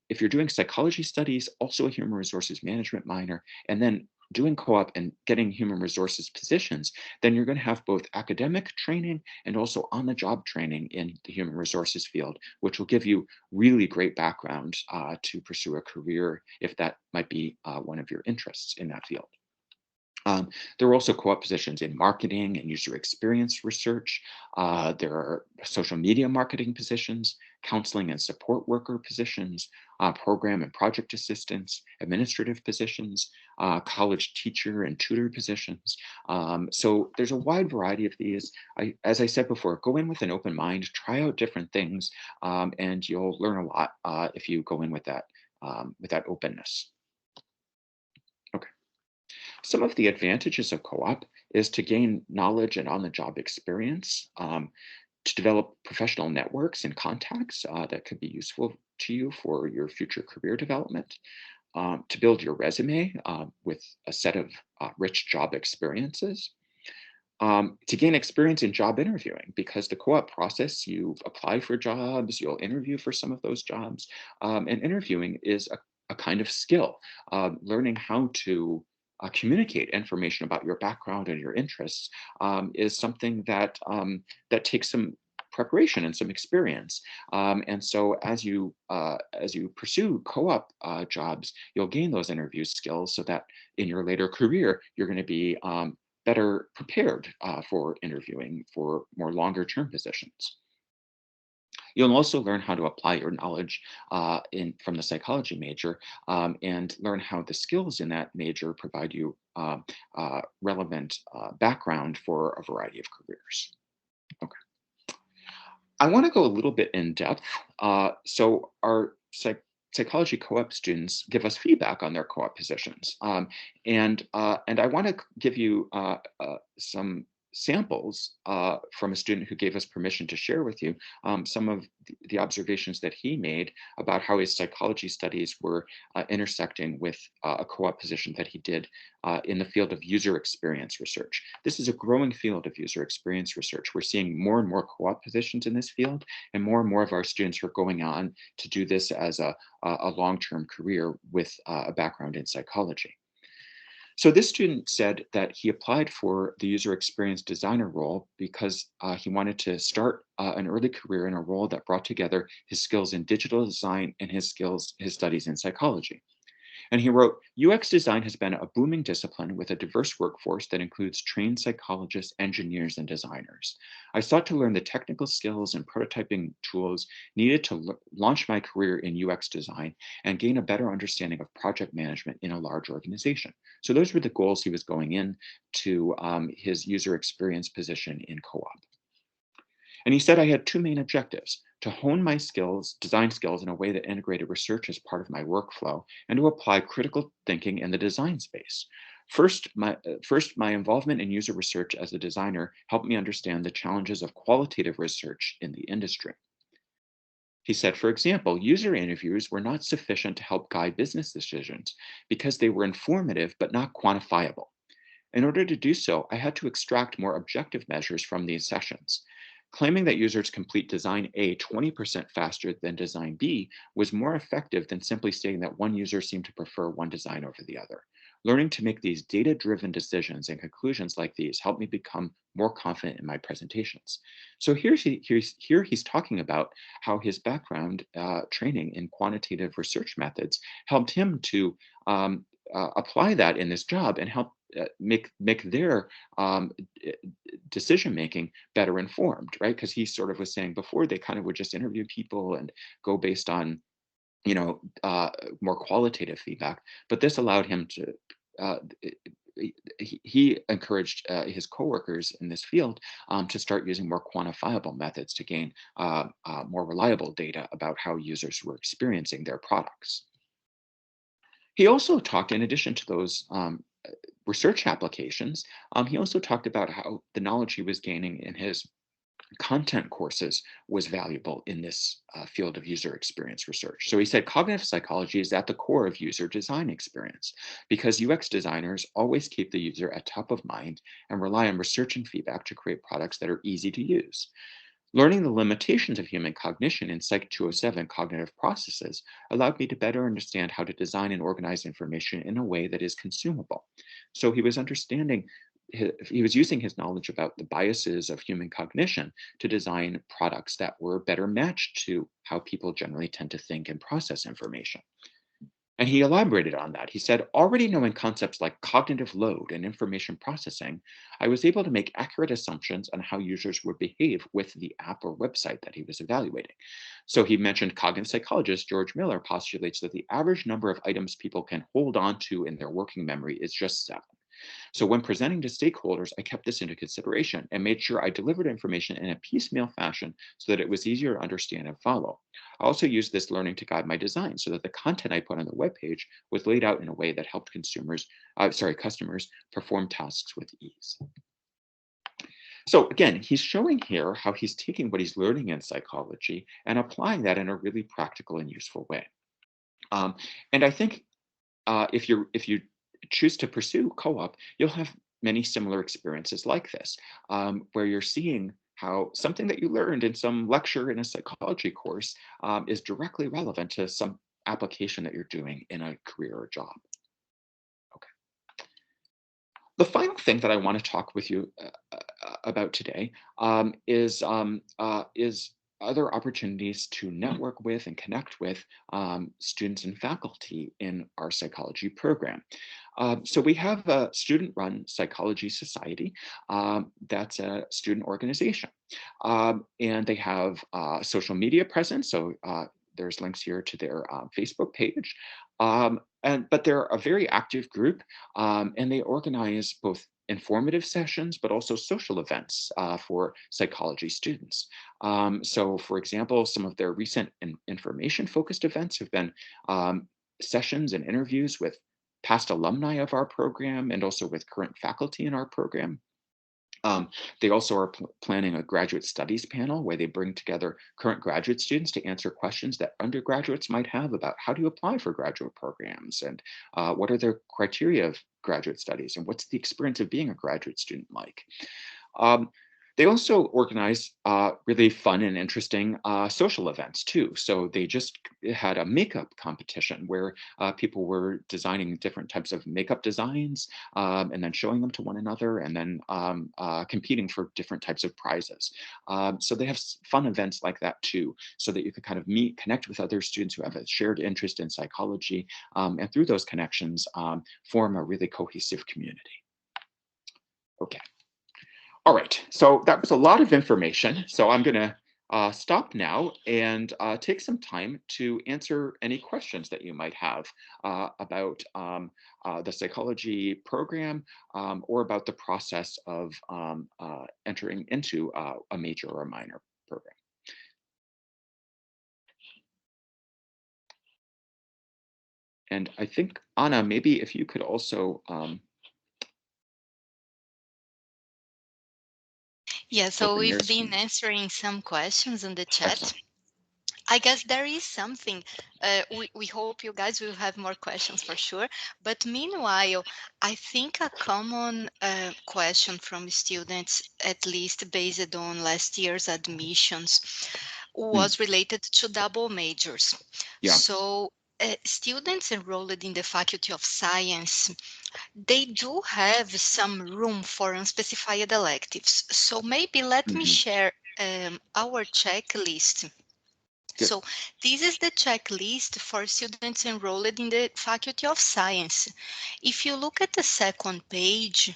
if you're doing psychology studies, also a human resources management minor, and then doing co-op and getting human resources positions, then you're going to have both academic training and also on-the-job training in the human resources field, which will give you really great background to pursue a career if that might be one of your interests in that field. There are also co-op positions in marketing and user experience research. There are social media marketing positions, counseling and support worker positions, program and project assistants, administrative positions, college teacher and tutor positions. So there's a wide variety of these. As I said before, go in with an open mind, try out different things, and you'll learn a lot if you go in with that openness. Okay. Some of the advantages of co-op is to gain knowledge and on-the-job experience, to develop professional networks and contacts that could be useful to you for your future career development, to build your resume with a set of rich job experiences, to gain experience in job interviewing, because the co-op process, you apply for jobs, you'll interview for some of those jobs, and interviewing is a kind of skill, learning how to communicate information about your background and your interests is something that takes some preparation and some experience. And so as you pursue co-op jobs, you'll gain those interview skills so that in your later career, you're going to be better prepared for interviewing for more longer term positions. You'll also learn how to apply your knowledge from the psychology major and learn how the skills in that major provide you relevant background for a variety of careers. Okay. I want to go a little bit in depth. So our psychology co-op students give us feedback on their co-op positions. And I want to give you some samples from a student who gave us permission to share with you some of the observations that he made about how his psychology studies were intersecting with a co-op position that he did in the field of user experience research. This is a growing field of user experience research. We're seeing more and more co-op positions in this field, and more of our students are going on to do this as a long-term career with a background in psychology. So this student said that he applied for the user experience designer role because he wanted to start an early career in a role that brought together his skills in digital design and his studies in psychology. And he wrote, UX design has been a booming discipline with a diverse workforce that includes trained psychologists, engineers, and designers. I sought to learn the technical skills and prototyping tools needed to launch my career in UX design and gain a better understanding of project management in a large organization. So those were the goals he was going in to his user experience position in co-op. And he said I had two main objectives: to hone my skills, design skills in a way that integrated research as part of my workflow, and to apply critical thinking in the design space. First, my involvement in user research as a designer helped me understand the challenges of qualitative research in the industry. He said, for example, user interviews were not sufficient to help guide business decisions because they were informative but not quantifiable. In order to do so, I had to extract more objective measures from these sessions. Claiming that users complete design A 20% faster than design B was more effective than simply stating that one user seemed to prefer one design over the other. Learning to make these data-driven decisions and conclusions like these helped me become more confident in my presentations. So here he's talking about how his background training in quantitative research methods helped him to apply that in this job and help make their decision making better informed, right? Because he sort of was saying before they kind of would just interview people and go based on more qualitative feedback, but this allowed him to. Uh, he encouraged his coworkers in this field to start using more quantifiable methods to gain more reliable data about how users were experiencing their products. He also talked, in addition to those research applications, he also talked about how the knowledge he was gaining in his content courses was valuable in this field of user experience research. So he said cognitive psychology is at the core of user design experience because UX designers always keep the user at top of mind and rely on research and feedback to create products that are easy to use. Learning the limitations of human cognition in Psych 207 cognitive processes allowed me to better understand how to design and organize information in a way that is consumable. So he was understanding, he was using his knowledge about the biases of human cognition to design products that were better matched to how people generally tend to think and process information. And he elaborated on that. He said, already knowing concepts like cognitive load and information processing, I was able to make accurate assumptions on how users would behave with the app or website that he was evaluating. So he mentioned cognitive psychologist George Miller postulates that the average number of items people can hold on to in their working memory is just 7. So when presenting to stakeholders, I kept this into consideration and made sure I delivered information in a piecemeal fashion so that it was easier to understand and follow. I also used this learning to guide my design so that the content I put on the web page was laid out in a way that helped customers perform tasks with ease. So again, he's showing here how he's taking what he's learning in psychology and applying that in a really practical and useful way. And I think if you choose to pursue co-op, you'll have many similar experiences like this, where you're seeing how something that you learned in some lecture in a psychology course is directly relevant to some application that you're doing in a career or job. Okay. The final thing that I want to talk with you about today is other opportunities to network with and connect with students and faculty in our psychology program. So we have a student-run psychology society that's a student organization. And they have social media presence. So there's links here to their Facebook page. But they're a very active group, and they organize both informative sessions, but also social events for psychology students. So, for example, some of their recent information-focused events have been sessions and interviews with past alumni of our program and also with current faculty in our program. Um, they also are planning a graduate studies panel where they bring together current graduate students to answer questions that undergraduates might have about how do you apply for graduate programs and what are their criteria of graduate studies and what's the experience of being a graduate student like. Um, they also organize really fun and interesting social events too. So they just had a makeup competition where people were designing different types of makeup designs and then showing them to one another and then competing for different types of prizes. So they have fun events like that too, so that you can kind of meet, connect with other students who have a shared interest in psychology, and through those connections, form a really cohesive community. Okay. All right, so that was a lot of information. So I'm going to stop now and take some time to answer any questions that you might have about the psychology program or about the process of entering into a major or a minor program. And I think, Anna, maybe if you could also Yeah, so open we've your been screen. answering some questions in the chat. Excellent. I guess there is something. We hope you guys will have more questions for sure. But meanwhile, I think a common question from students, at least based on last year's admissions, Mm, was related to double majors. yeah. So students enrolled in the Faculty of Science, they do have some room for unspecified electives. So maybe let me Hmm. share our checklist. Good. So this is the checklist for students enrolled in the Faculty of Science. If you look at the second page,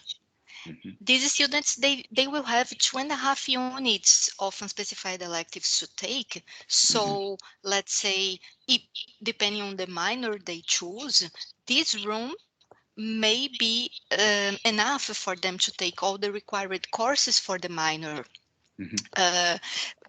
Hmm. these students, they will have 2.5 units of unspecified electives to take. Hmm. So let's say, if, depending on the minor they choose, this room may be enough for them to take all the required courses for the minor. Hmm. Uh,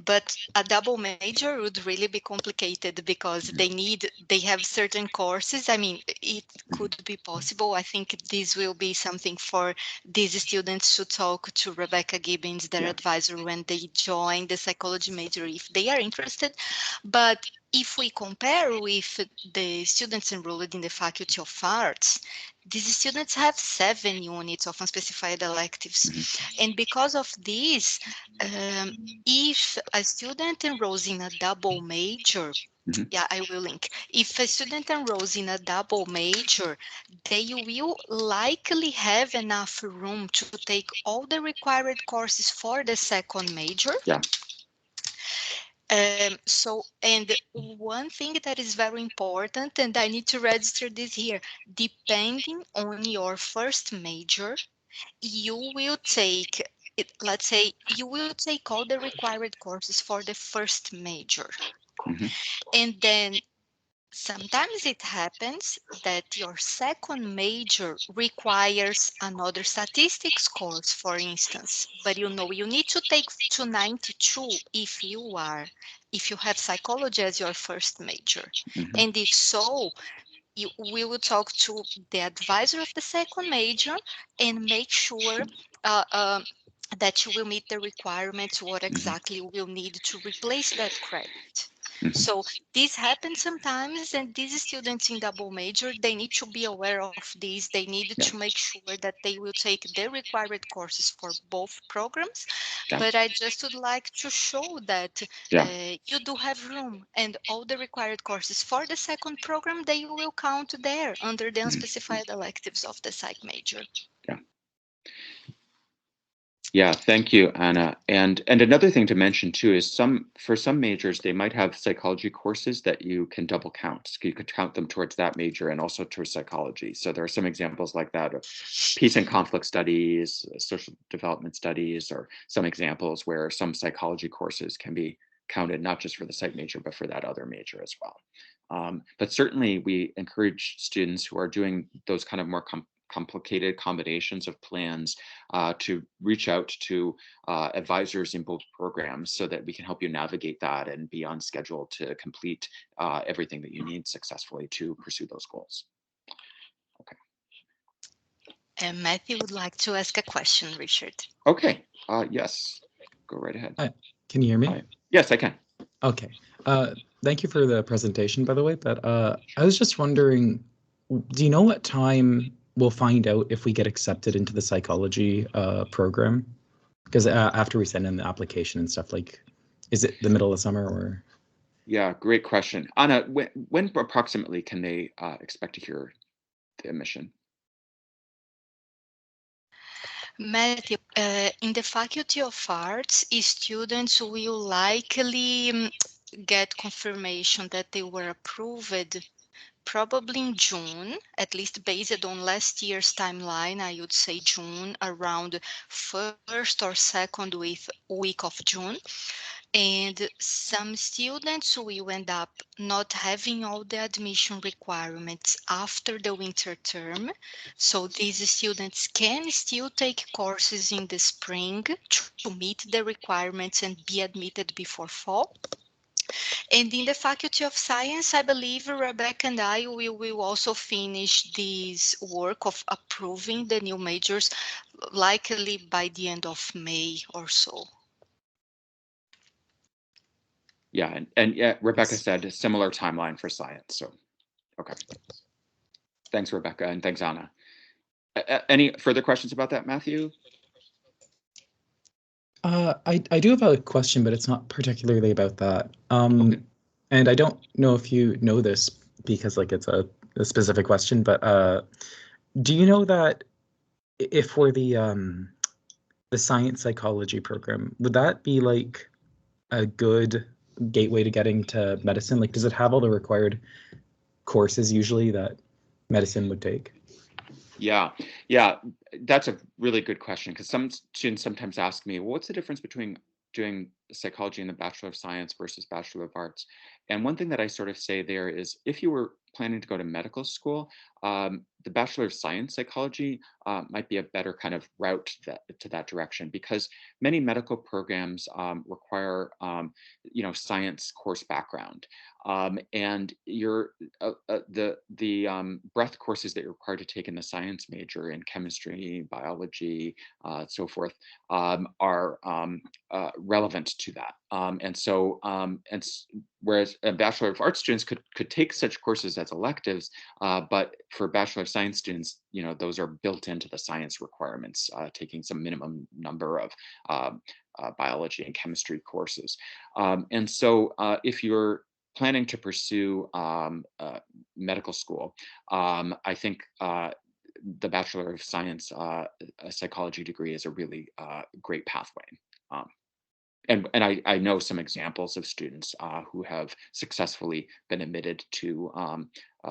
but a double major would really be complicated because they have certain courses. I mean, it Hmm. could be possible. I think this will be something for these students to talk to Rebecca Gibbons, their Yeah. advisor, when they join the psychology major, if they are interested. But if we compare with the students enrolled in the Faculty of Arts, these students have 7 units of unspecified electives. Hmm. And because of this, um, if a student enrolls in a double major, Hmm. yeah, I will link. If a student enrolls in a double major, they will likely have enough room to take all the required courses for the second major. Yeah. And one thing that is very important, and I need to register this here, depending on your first major, you will take let's say you will take all the required courses for the first major, Hmm. and then sometimes it happens that your second major requires another statistics course, for instance, but you need to take 292 if you have psychology as your first major. Hmm. And if so, we will talk to the advisor of the second major and make sure uh, um, that you will meet the requirements, what Hmm. exactly you will need to replace that credit. Hmm. So this happens sometimes, and these students in double major, they need to be aware of this. They need to Yeah. make sure that they will take the required courses for both programs. Yeah. But I just would like to show that Yeah. you do have room, and all the required courses for the second program, they will count there under the Mhm. unspecified electives of the psych major. Yeah. Yeah, thank you, Anna. And another thing to mention too is for some majors, they might have psychology courses that you can double count. So you could count them towards that major and also towards psychology. So there are some examples like that of peace and conflict studies, social development studies, or some examples where some psychology courses can be counted not just for the psych major, but for that other major as well. But certainly we encourage students who are doing those kind of more complicated combinations of plans to reach out to advisors in both programs so that we can help you navigate that and be on schedule to complete everything that you need successfully to pursue those goals. Okay. And Matthew would like to ask a question, Richard. Okay. Yes. Go right ahead. Hi. Can you hear me? Hi. Yes, I can. Okay. Thank you for the presentation, by the way. But I was just wondering, do you know what time we'll find out if we get accepted into the psychology program? Because after we send in the application and stuff, like, is it the middle of summer or? Yeah, great question. Anna, when approximately can they expect to hear the admission? Matthew, in the Faculty of Arts, students will likely get confirmation that they were approved probably in June, at least based on last year's timeline. I would say June, around first or second week of June. And some students will end up not having all the admission requirements after the winter term. So these students can still take courses in the spring to meet the requirements and be admitted before fall. And in the Faculty of Science, I believe Rebecca and I will also finish this work of approving the new majors likely by the end of May or so. Yeah, and yeah, Rebecca Yes. said a similar timeline for science. So, okay. Thanks, Rebecca, and thanks, Anna. Any further questions about that, Matthew? I do have a question, but it's not particularly about that. Okay. And I don't know if you know this because like it's a specific question, but do you know that if for the science psychology program, would that be like a good gateway to getting to medicine? Like, does it have all the required courses usually that medicine would take? Yeah, yeah, that's a really good question because some students sometimes ask me, well, what's the difference between doing psychology in the Bachelor of Science versus Bachelor of Arts? And one thing that I sort of say there is if you were planning to go to medical school, the Bachelor of Science Psychology might be a better kind of route to that direction because many medical programs require, science course background. And the breadth courses that you're required to take in the science major in chemistry, biology, so forth, are relevant to that. Whereas Bachelor of Arts students could take such courses as electives, but for Bachelor of Science students, those are built into the science requirements, taking some minimum number of biology and chemistry courses. And so if you're planning to pursue medical school, I think the Bachelor of Science psychology degree is a really great pathway. Um, and I know some examples of students who have successfully been admitted to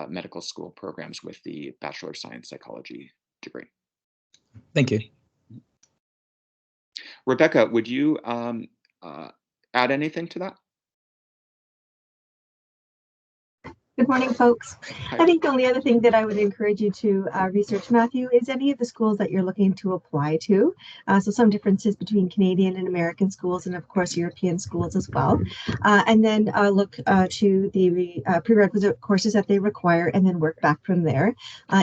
medical school programs with the Bachelor of Science psychology degree. Thank you. Rebecca, would you add anything to that? Good morning, folks. Hi. I think the only other thing that I would encourage you to research, Matthew, is any of the schools that you're looking to apply to. So some differences between Canadian and American schools, and of course European schools as well. And then look to the prerequisite courses that they require, and then work back from there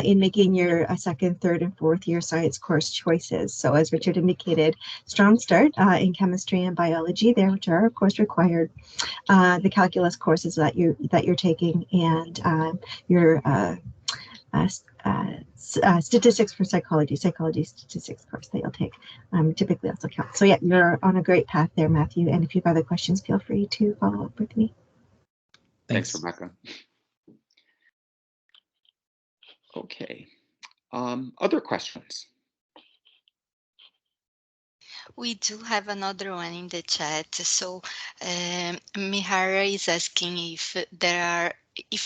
in making your second, third, and fourth year science course choices. So as Richard indicated, strong start in chemistry and biology there, which are of course required. The calculus courses that you're taking, and your statistics for psychology statistics course that you'll take typically also count. So yeah, you're on a great path there, Matthew. And if you have other questions, feel free to follow up with me. Thanks, Rebecca. Okay. Other questions? We do have another one in the chat. So Mihara is asking if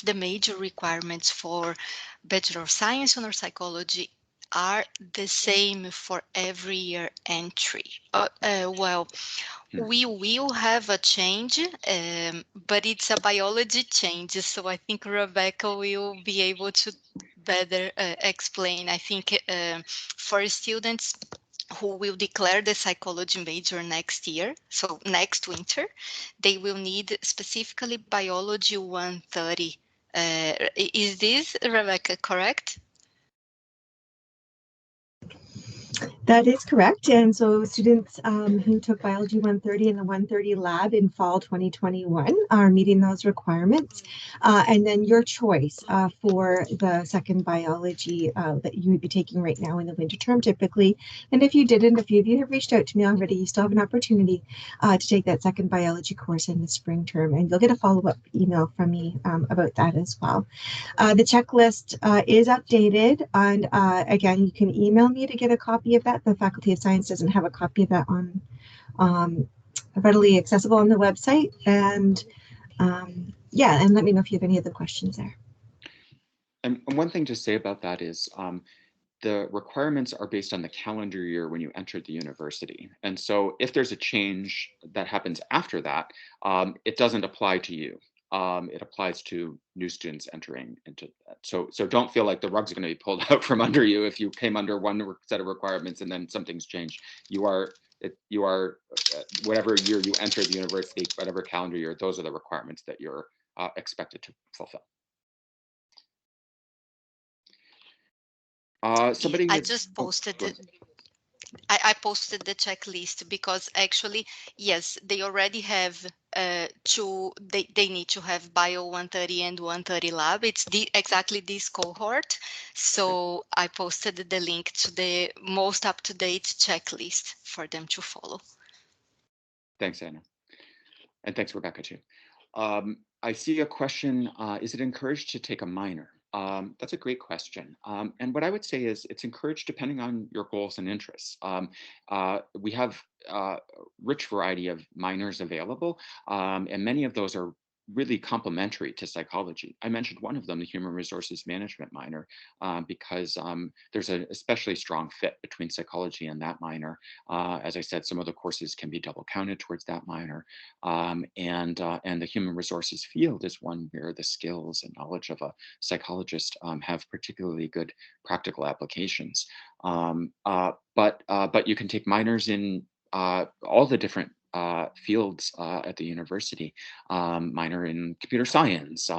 the major requirements for Bachelor of Science or Psychology are the same for every year entry. Well, we will have a change, but it's a biology change. So I think Rebecca will be able to better explain. I think for students who will declare the psychology major next year, so next winter, they will need specifically biology 130. Is this, Rebecca, correct? That is correct. And so students who took Biology 130 in the 130 lab in fall 2021 are meeting those requirements. And then your choice for the second biology that you would be taking right now in the winter term typically. And if you didn't, a few of you have reached out to me already, you still have an opportunity to take that second biology course in the spring term. And you'll get a follow-up email from me about that as well. The checklist is updated, and again, you can email me to get a copy of that. The Faculty of Science doesn't have a copy of that on readily accessible on the website. And yeah, and let me know if you have any other questions there. And one thing to say about that is the requirements are based on the calendar year when you entered the university. And so if there's a change that happens after that, it doesn't apply to you. It applies to new students entering into that. So don't feel like the rug's going to be pulled out from under you if you came under one set of requirements and then something's changed. You are whatever year you enter the university, whatever calendar year, those are the requirements that you're expected to fulfill. Somebody I just posted I posted the checklist because actually, yes, they already have they need to have bio 130 and 130 lab. It's exactly this cohort. So I posted the link to the most up-to-date checklist for them to follow. Thanks, Anna. And thanks, Rebecca, too. I see a question, is it encouraged to take a minor? That's a great question. And what I would say is it's encouraged depending on your goals and interests. We have a rich variety of minors available, and many of those are really complementary to psychology. I mentioned one of them, the human resources management minor, because there's an especially strong fit between psychology and that minor. As I said, some of the courses can be double counted towards that minor. And the human resources field is one where the skills and knowledge of a psychologist have particularly good practical applications. But you can take minors in all the different fields at the university, minor in computer science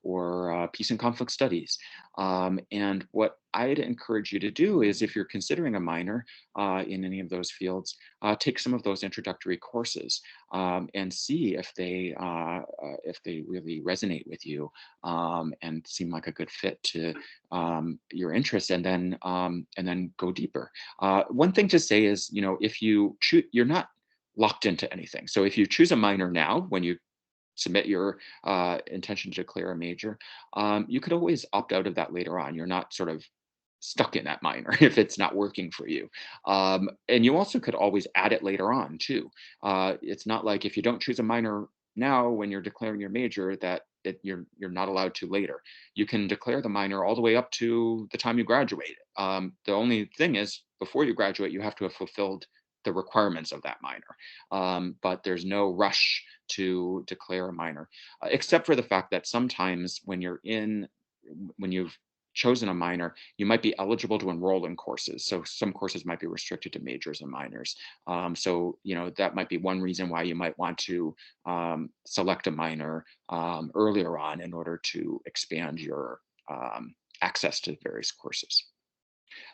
or peace and conflict studies. And what I'd encourage you to do is, if you're considering a minor in any of those fields, take some of those introductory courses and see if they really resonate with you and seem like a good fit to your interests, and then go deeper. One thing to say is, if you choose, you're not locked into anything. So if you choose a minor now, when you submit your intention to declare a major, you could always opt out of that later on. You're not sort of stuck in that minor if it's not working for you. And you also could always add it later on too. It's not like if you don't choose a minor now when you're declaring your major that you're not allowed to later. You can declare the minor all the way up to the time you graduate. The only thing is, before you graduate, you have to have fulfilled the requirements of that minor. But there's no rush to declare a minor, except for the fact that sometimes when you've chosen a minor, you might be eligible to enroll in courses. So some courses might be restricted to majors and minors. So that might be one reason why you might want to select a minor earlier on in order to expand your access to various courses.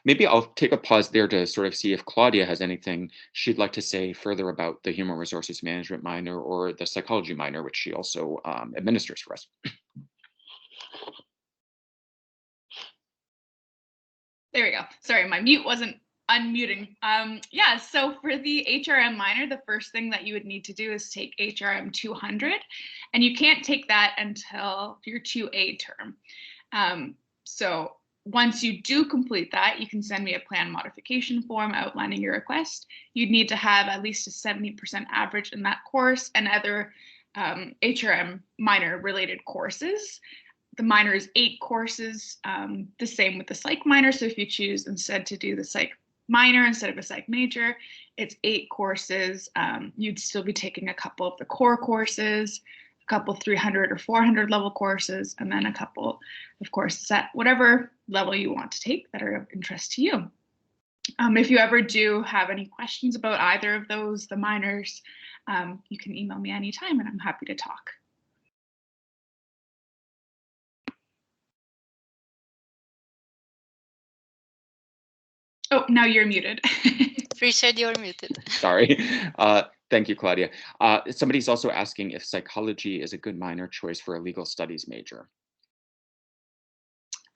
Maybe I'll take a pause there to sort of see if Claudia has anything she'd like to say further about the human resources management minor or the psychology minor, which she also administers for us. There we go. Sorry, my mute wasn't unmuting. Yeah, so for the HRM minor, the first thing that you would need to do is take HRM 200, and you can't take that until your 2A term. So once you do complete that, you can send me a plan modification form outlining your request. You'd need to have at least a 70% average in that course and other HRM minor related courses. The minor is 8 courses, the same with the psych minor. So if you choose instead to do the psych minor instead of a psych major, it's 8 courses. You'd still be taking a couple of the core courses, a couple 300 or 400 level courses, and then a couple of courses at whatever level you want to take that are of interest to you. If you ever do have any questions about either of those, the minors, you can email me anytime and I'm happy to talk. Oh, now you're muted. Richard, you're muted. Sorry. Thank you, Claudia. Somebody's also asking if psychology is a good minor choice for a legal studies major.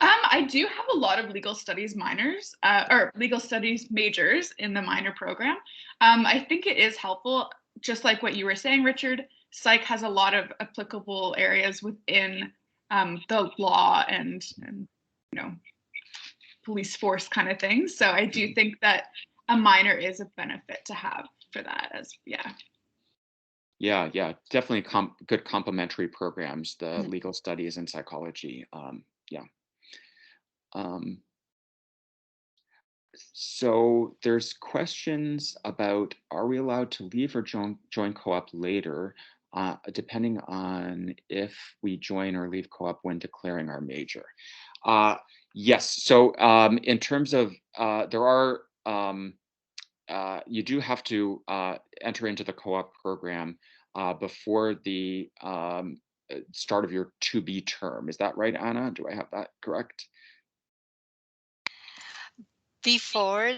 I do have a lot of legal studies minors or legal studies majors in the minor program. I think it is helpful, just like what you were saying, Richard. Psych has a lot of applicable areas within the law and police force kind of things. So I do think that a minor is a benefit to have for that Yeah, definitely good complementary programs, the legal studies and psychology. So there's questions about, are we allowed to leave or join co-op later, depending on if we join or leave co-op when declaring our major? Yes, so in terms of, there are, you do have to enter into the co-op program before the start of your 2B term. Is that right, Anna? Do I have that correct? Before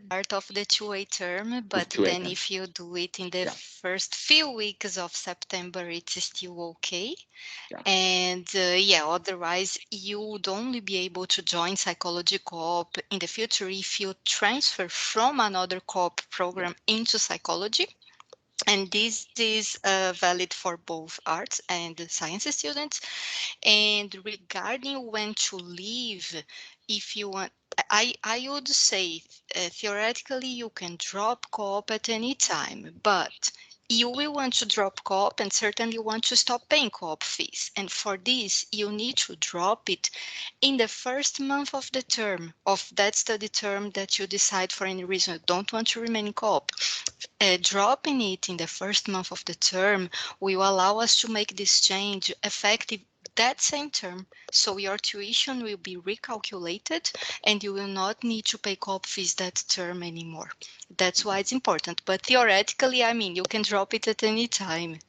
start of the 2A term, but then if you do it in the first few weeks of September, it's still okay. And otherwise you would only be able to join psychology co-op in the future if you transfer from another co-op program into psychology. And this is valid for both arts and science students. And regarding when to leave, if you want, I would say theoretically you can drop co-op at any time, but you will want to drop co-op and certainly want to stop paying co-op fees. And for this, you need to drop it in the first month of the term, of that study term that you decide for any reason you don't want to remain in co-op. Dropping it in the first month of the term will allow us to make this change effective that same term. So your tuition will be recalculated and you will not need to pay co-op fees that term anymore. That's why it's important. But theoretically, I mean, you can drop it at any time.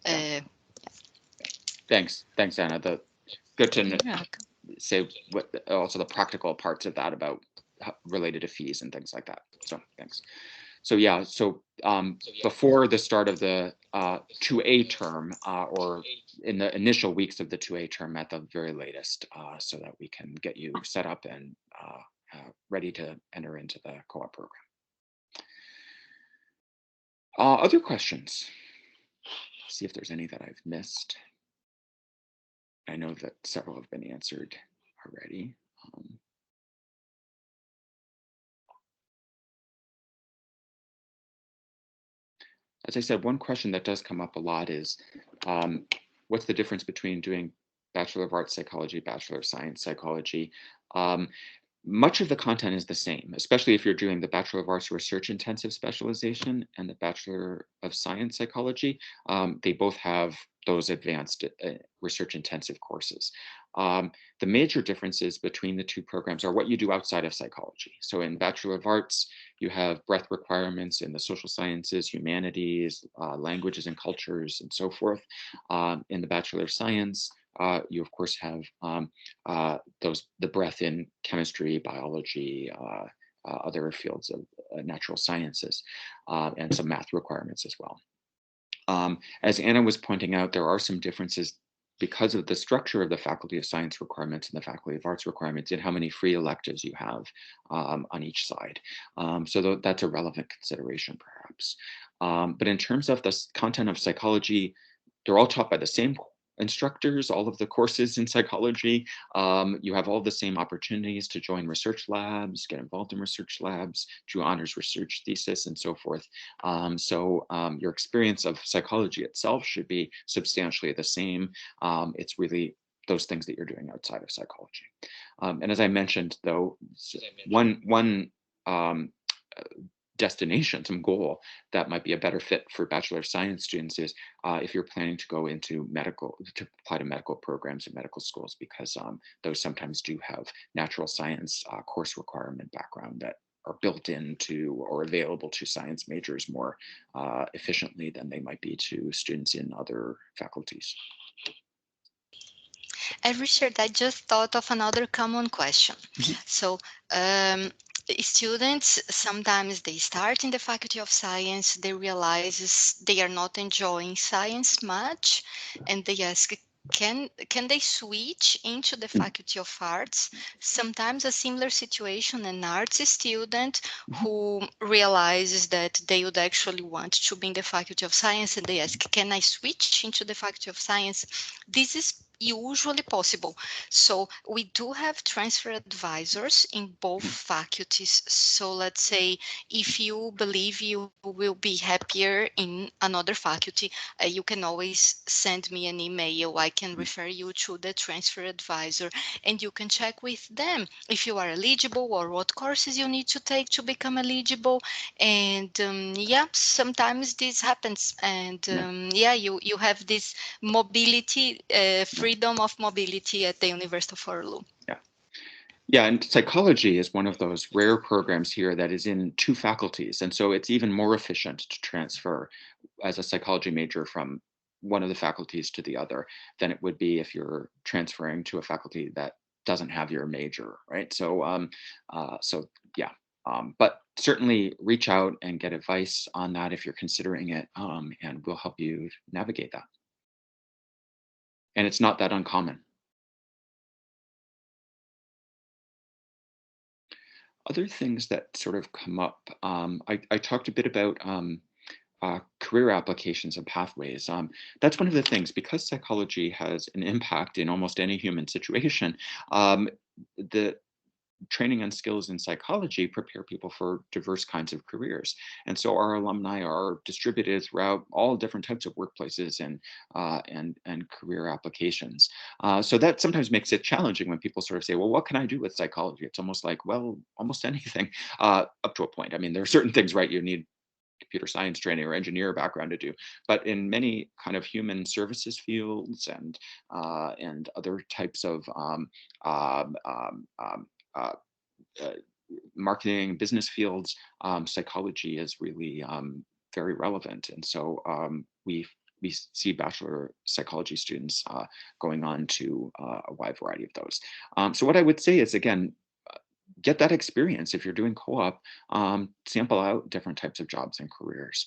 Thanks, Anna. Good to say what also the practical parts of that about related to fees and things like that. So thanks. So before the start of the 2A term or in the initial weeks of the 2A term at the very latest, so that we can get you set up and ready to enter into the co-op program. Other questions? See if there's any that I've missed. I know that several have been answered already. As I said, one question that does come up a lot is, what's the difference between doing Bachelor of Arts Psychology, Bachelor of Science Psychology? Much of the content is the same, especially if you're doing the Bachelor of Arts Research Intensive Specialization and the Bachelor of Science Psychology. They both have those advanced research intensive courses. The major differences between the two programs are what you do outside of psychology. So in Bachelor of Arts, you have breadth requirements in the social sciences, humanities, languages and cultures, and so forth. In the Bachelor of Science, you of course have the breadth in chemistry, biology, other fields of natural sciences, and some math requirements as well. As Anna was pointing out, there are some differences because of the structure of the Faculty of Science requirements and the Faculty of Arts requirements in how many free electives you have on each side. So that's a relevant consideration perhaps. But in terms of the content of psychology, they're all taught by the same instructors, all of the courses in psychology. You have all the same opportunities to join research labs, get involved in research labs, do honors research thesis, and so forth. So your experience of psychology itself should be substantially the same. It's really those things that you're doing outside of psychology. And as I mentioned, though, one destination, some goal that might be a better fit for Bachelor of Science students is if you're planning to go into medical, to apply to medical programs in medical schools, because those sometimes do have natural science course requirement background that are built into or available to science majors more efficiently than they might be to students in other faculties. Richard, I just thought of another common question. So, students, sometimes they start in the Faculty of Science, they realize they are not enjoying science much, and they ask, can they switch into the Faculty of Arts? Sometimes a similar situation, an arts student who realizes that they would actually want to be in the Faculty of Science, and they ask, can I switch into the Faculty of Science? This is usually possible. So we do have transfer advisors in both faculties. So let's say if you believe you will be happier in another faculty, you can always send me an email. I can refer you to the transfer advisor, and you can check with them if you are eligible or what courses you need to take to become eligible. And yeah, sometimes this happens. And yeah, you have this mobility, freedom of mobility at the University of Waterloo. Yeah, and psychology is one of those rare programs here that is in two faculties. And so it's even more efficient to transfer as a psychology major from one of the faculties to the other than it would be if you're transferring to a faculty that doesn't have your major, right? So, yeah, but certainly reach out and get advice on that if you're considering it, and we'll help you navigate that. And it's not that uncommon. Other things that sort of come up, I talked a bit about career applications and pathways. That's one of the things, because psychology has an impact in almost any human situation. The training and skills in psychology prepare people for diverse kinds of careers. And so our alumni are distributed throughout all different types of workplaces and career applications. So that sometimes makes it challenging when people sort of say, well, what can I do with psychology? It's almost like, well, almost anything up to a point. I mean, there are certain things, right? You need computer science training or engineer background to do, but in many kind of human services fields and other types of uh, marketing, business fields, psychology is really very relevant. And so we see bachelor psychology students going on to a wide variety of those. So what I would say is, again, get that experience. If you're doing co-op, sample out different types of jobs and careers.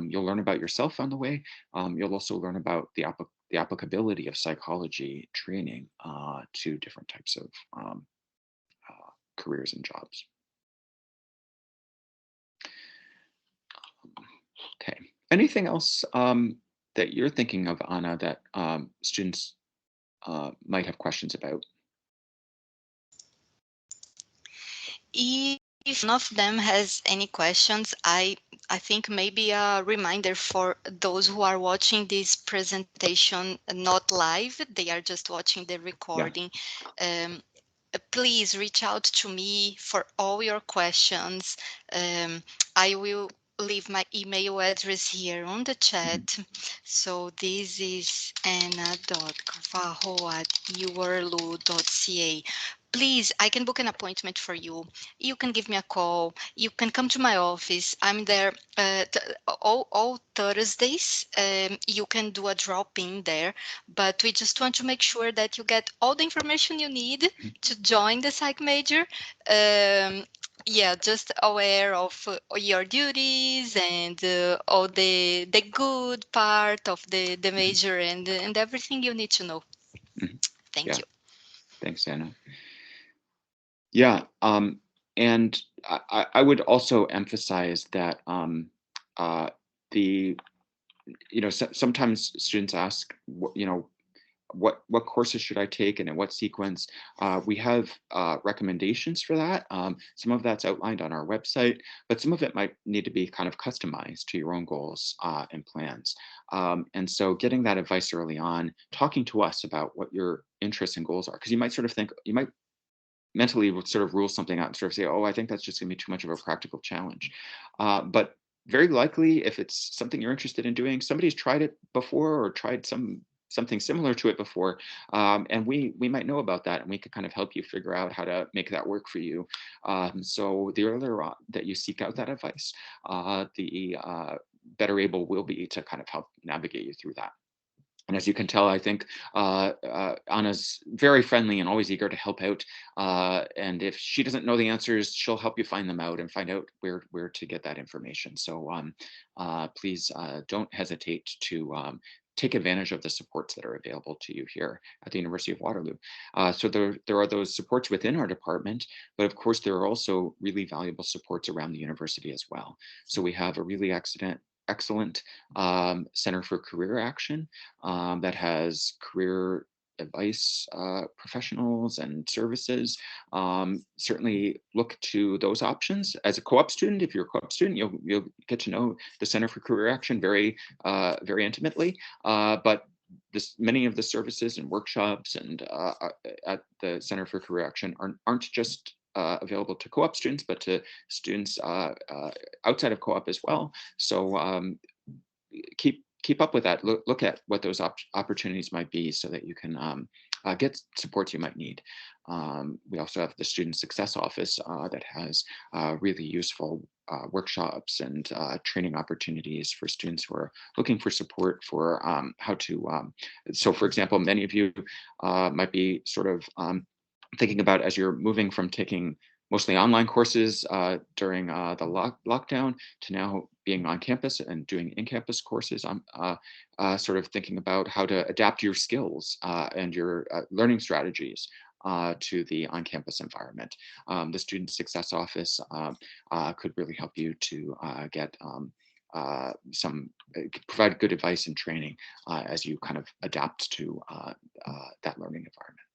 You'll learn about yourself on the way. You'll also learn about the applicability of psychology training to different types of careers and jobs. Okay. Anything else that you're thinking of, Anna, that students might have questions about? If none of them has any questions, I think maybe a reminder for those who are watching this presentation not live, they are just watching the recording. Yeah. Please reach out to me for all your questions. I will leave my email address here on the chat. So this is anna.carvalho@uarlu.ca. Please, I can book an appointment for you. You can give me a call. You can come to my office. I'm there all Thursdays. You can do a drop-in there, but we just want to make sure that you get all the information you need to join the psych major. Yeah, just aware of your duties and all the good part of the major and everything you need to know. Thank you. Thanks, Anna. Yeah, and I would also emphasize that sometimes students ask, what courses should I take and in what sequence. We have recommendations for that. Some of that's outlined on our website, but some of it might need to be kind of customized to your own goals and plans. And so getting that advice early on, talking to us about what your interests and goals are, because you might sort of think, you might mentally sort of rule something out and sort of say, oh, I think that's just going to be too much of a practical challenge. But very likely, if it's something you're interested in doing, somebody's tried it before or tried something similar to it before, and we might know about that, and we could kind of help you figure out how to make that work for you. So the earlier that you seek out that advice, the better able we'll be to kind of help navigate you through that. And as you can tell, I think Anna's very friendly and always eager to help out. And if she doesn't know the answers, she'll help you find them out and find out where to get that information. So please don't hesitate to take advantage of the supports that are available to you here at the University of Waterloo. So there are those supports within our department, but of course there are also really valuable supports around the university as well. So we have a really excellent Center for Career Action that has career advice professionals and services. Certainly look to those options. As a co-op student, if you're a co-op student, you'll get to know the Center for Career Action very intimately. But many of the services and workshops and at the Center for Career Action aren't just available to co-op students, but to students outside of co-op as well. So keep up with that. Look at what those opportunities might be so that you can get support you might need. We also have the Student Success Office that has really useful workshops and training opportunities for students who are looking for support for how to. So for example, many of you might be sort of thinking about, as you're moving from taking mostly online courses during the lockdown to now being on campus and doing in-campus courses. I'm sort of thinking about how to adapt your skills and your learning strategies to the on-campus environment. The Student Success Office could really help you to get provide good advice and training as you kind of adapt to that learning environment.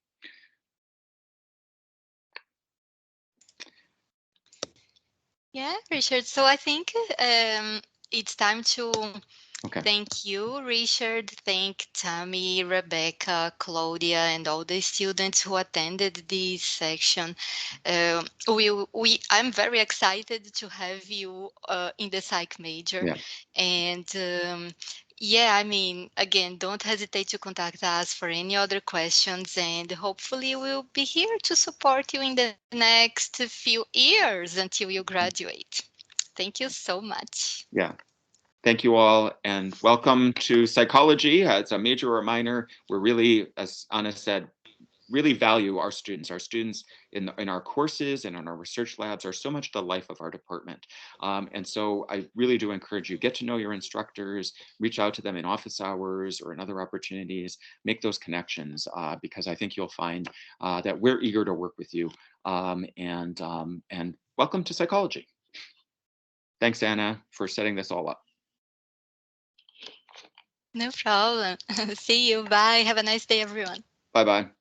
Yeah, Richard. So I think it's time to Okay. thank you, Richard. Thank Tammy, Rebecca, Claudia, and all the students who attended this section. I'm very excited to have you in the psych major. Yeah. And yeah, I mean, again, don't hesitate to contact us for any other questions, and hopefully we'll be here to support you in the next few years until you graduate. Thank you so much. Yeah. Thank you all, and welcome to psychology. It's a major or a minor. We're really, as Anna said, really value our students. Our students in our courses and in our research labs are so much the life of our department. And so I really do encourage you, get to know your instructors, reach out to them in office hours or in other opportunities, make those connections, because I think you'll find that we're eager to work with you. And welcome to psychology. Thanks, Anna, for setting this all up. No problem. See you. Bye. Have a nice day, everyone. Bye-bye.